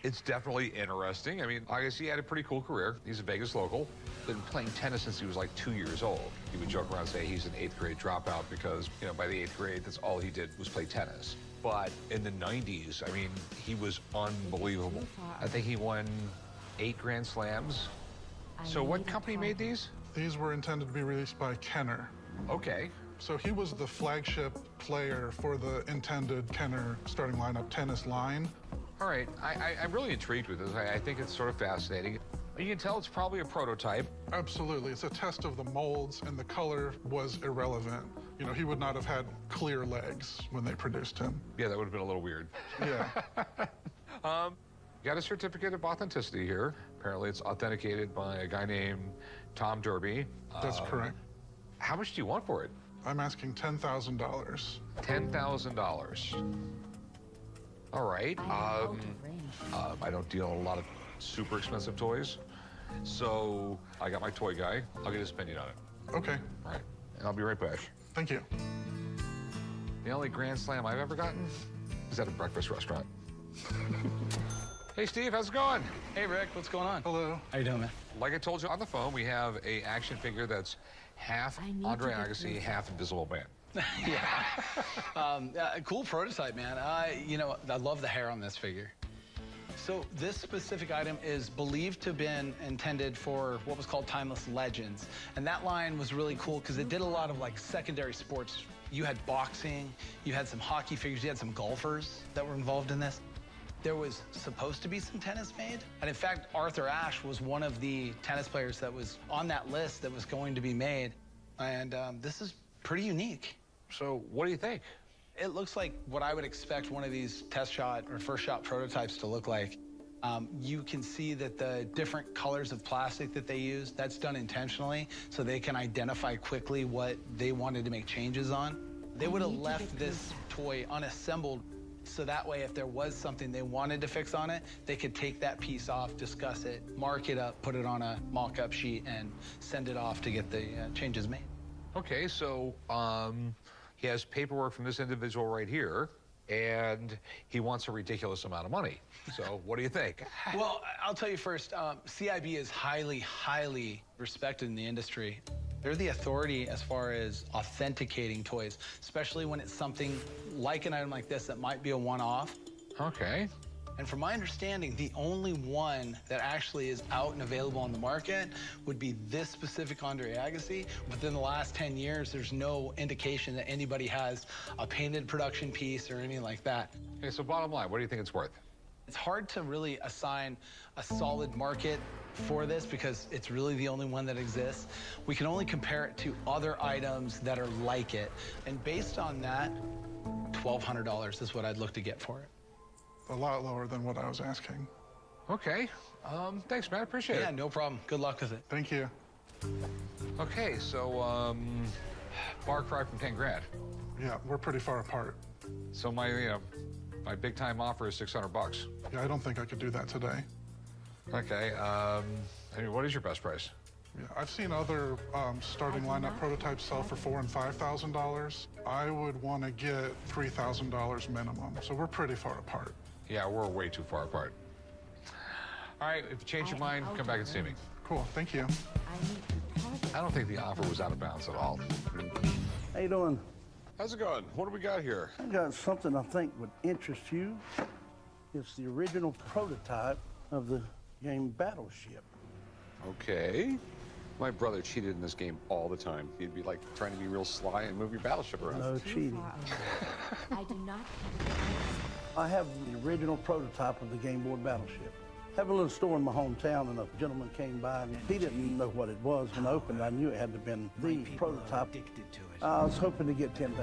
It's definitely interesting. I mean, Agassi had a pretty cool career. He's a Vegas local. Been playing tennis since he was like 2 years old. He would joke around and say he's an 8th grade dropout because, you know, by the 8th grade, that's all he did was play tennis. But in the 90s, I mean, he was unbelievable. I think he won 8 Grand Slams. So what company made these? These were intended to be released by Kenner. Okay. So he was the flagship player for the intended Kenner starting lineup tennis line. All right, I'm really intrigued with this. I think it's sort of fascinating. You can tell it's probably a prototype. Absolutely, it's a test of the molds, and the color was irrelevant. You know, he would not have had clear legs when they produced him. Yeah, that would have been a little weird. Yeah. Got a certificate of authenticity here. Apparently it's authenticated by a guy named Tom Derby. That's correct. How much do you want for it? I'm asking $10,000. $10,000. All right. I don't deal in a lot of super expensive toys, so I got my toy guy. I'll get his opinion on it. Okay. All right, and I'll be right back. Thank you. The only Grand Slam I've ever gotten is at a breakfast restaurant. Hey, Steve, how's it going? Hey, Rick, what's going on? Hello. How you doing, man? Like I told you on the phone, we have a action figure that's half Andre Agassi, half Invisible Man. Yeah. Cool prototype, man. You know, I love the hair on this figure. So this specific item is believed to have been intended for what was called Timeless Legends. And that line was really cool because it did a lot of like secondary sports. You had boxing, you had some hockey figures, you had some golfers that were involved in this. There was supposed to be some tennis made. And in fact, Arthur Ashe was one of the tennis players that was on that list that was going to be made. And this is pretty unique. So what do you think? It looks like what I would expect one of these test shot or first shot prototypes to look like. You can see that the different colors of plastic that they use, that's done intentionally so they can identify quickly what they wanted to make changes on. They would have left this toy unassembled so that way if there was something they wanted to fix on it, they could take that piece off, discuss it, mark it up, put it on a mock-up sheet, and send it off to get the changes made. Okay, so he has paperwork from this individual right here, and he wants a ridiculous amount of money. So what do you think? Well, I'll tell you first, CIB is highly, highly respected in the industry. They're the authority as far as authenticating toys, especially when it's something like an item like this that might be a one-off. Okay. And from my understanding, the only one that actually is out and available on the market would be this specific Andre Agassi. Within the last 10 years, there's no indication that anybody has a painted production piece or anything like that. Okay, so bottom line, what do you think it's worth? It's hard to really assign a solid market for this because it's really the only one that exists. We can only compare it to other items that are like it. And based on that, $1,200 is what I'd look to get for it. A lot lower than what I was asking. Okay. Thanks, Matt. Appreciate it. Yeah, no problem. Good luck with it. Thank you. Okay, so far cry from 10 grand. Yeah, we're pretty far apart. So my big time offer is $600. Yeah, I don't think I could do that today. Okay. I mean, what is your best price? Yeah, I've seen other starting lineup prototypes sell for $4,000 and $5,000. I would want to get $3,000 minimum. So we're pretty far apart. Yeah, we're way too far apart. All right, if you change your mind, come back and see me. Cool, thank you. I don't think the offer was out of bounds at all. How you doing? How's it going? What do we got here? I got something I think would interest you. It's the original prototype of the game Battleship. Okay. My brother cheated in this game all the time. He'd be like trying to be real sly and move your battleship around. No cheating. I do not. I have the original prototype of the game board Battleship. I have a little store in my hometown, and a gentleman came by, and he didn't know what it was when I opened it. I knew it had to have been the prototype. I was hoping to get $10,000.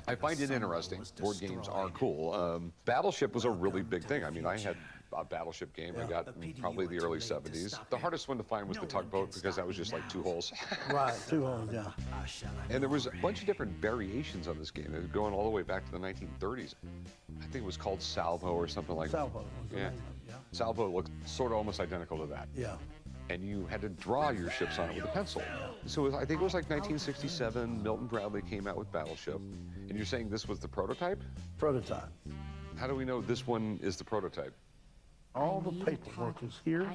I find it interesting. Board games are cool. Battleship was a really big thing. I mean, I had a Battleship game I got in probably the early 70s. The hardest one to find was the tugboat because that was just like 2 holes. Right, 2 holes, yeah. And there was a bunch of different variations on this game. It was going all the way back to the 1930s. I think it was called Salvo or something like that. Salvo. Yeah. Salvo looked sort of almost identical to that. Yeah. And you had to draw your ships on it with a pencil. So I think it was like 1967, Milton Bradley came out with Battleship. And you're saying this was the prototype? Prototype. How do we know this one is the prototype? All the paperwork is here,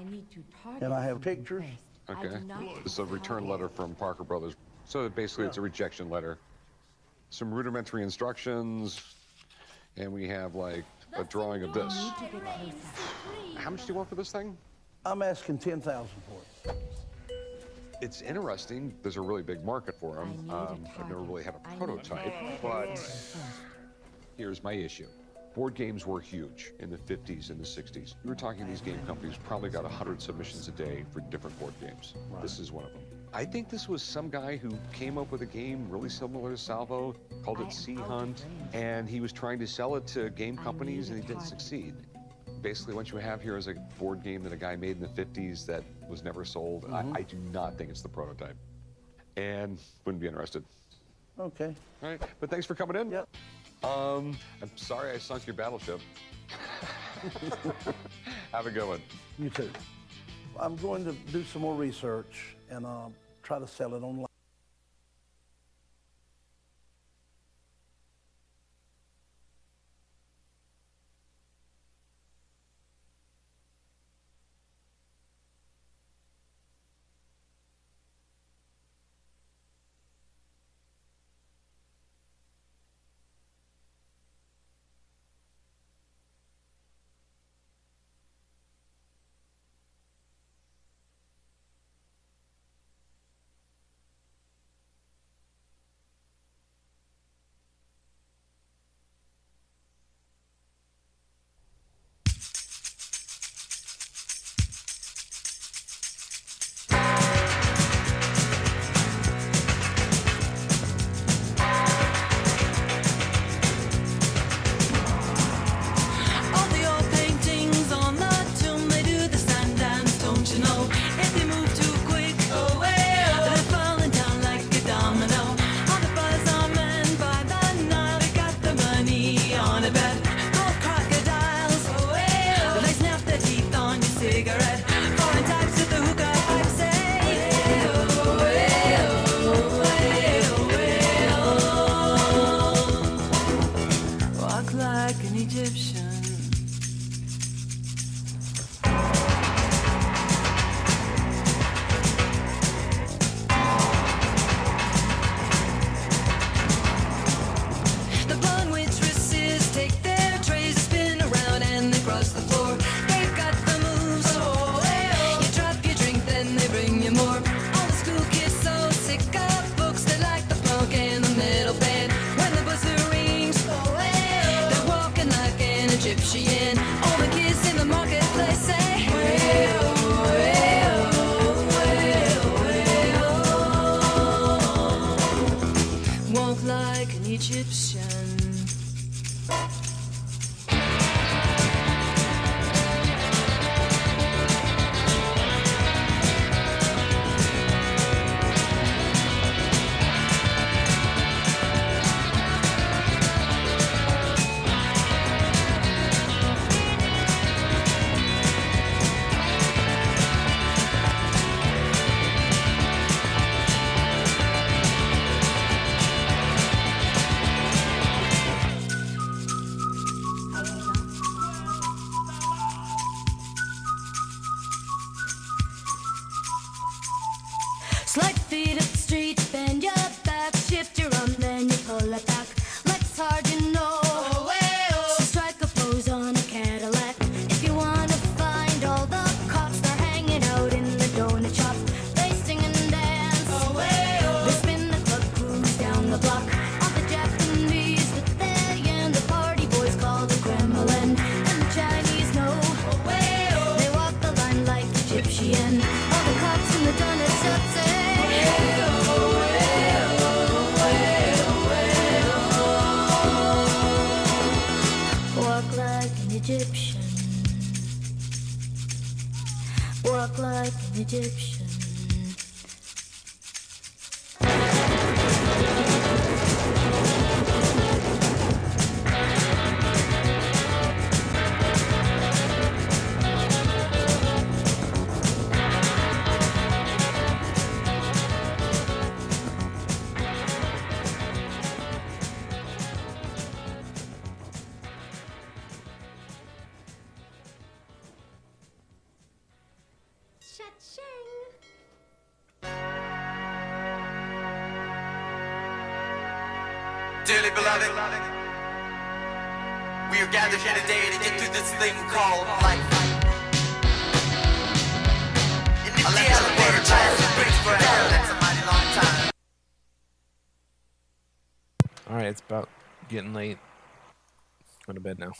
and I have pictures. Okay. This is a return letter from Parker Brothers. So basically it's a rejection letter. Some rudimentary instructions, and we have like a drawing of this. How much do you want for this thing? I'm asking $10,000 for it. It's interesting. There's a really big market for them. I've never really had a prototype, but here's my issue. Board games were huge in the 50s and the 60s. We were talking these game companies probably got 100 submissions a day for different board games. Right. This is one of them. I think this was some guy who came up with a game really similar to Salvo, called it Sea Hunt, and he was trying to sell it to game companies and he didn't succeed. Basically, what you have here is a board game that a guy made in the 50s that was never sold. I do not think it's the prototype, and wouldn't be interested. Okay. All right, but thanks for coming in. Yep. I'm sorry I sunk your battleship. Have a good one. You too. I'm going to do some more research and try to sell it online. and all the cops and the donut shops say, walk like an Egyptian, walk like an Egyptian. Dearly beloved, we are gathered here today to get through this thing called life. In the elevator lasts brings forever, that's a mighty long time. All right, it's about getting late. Go to bed now.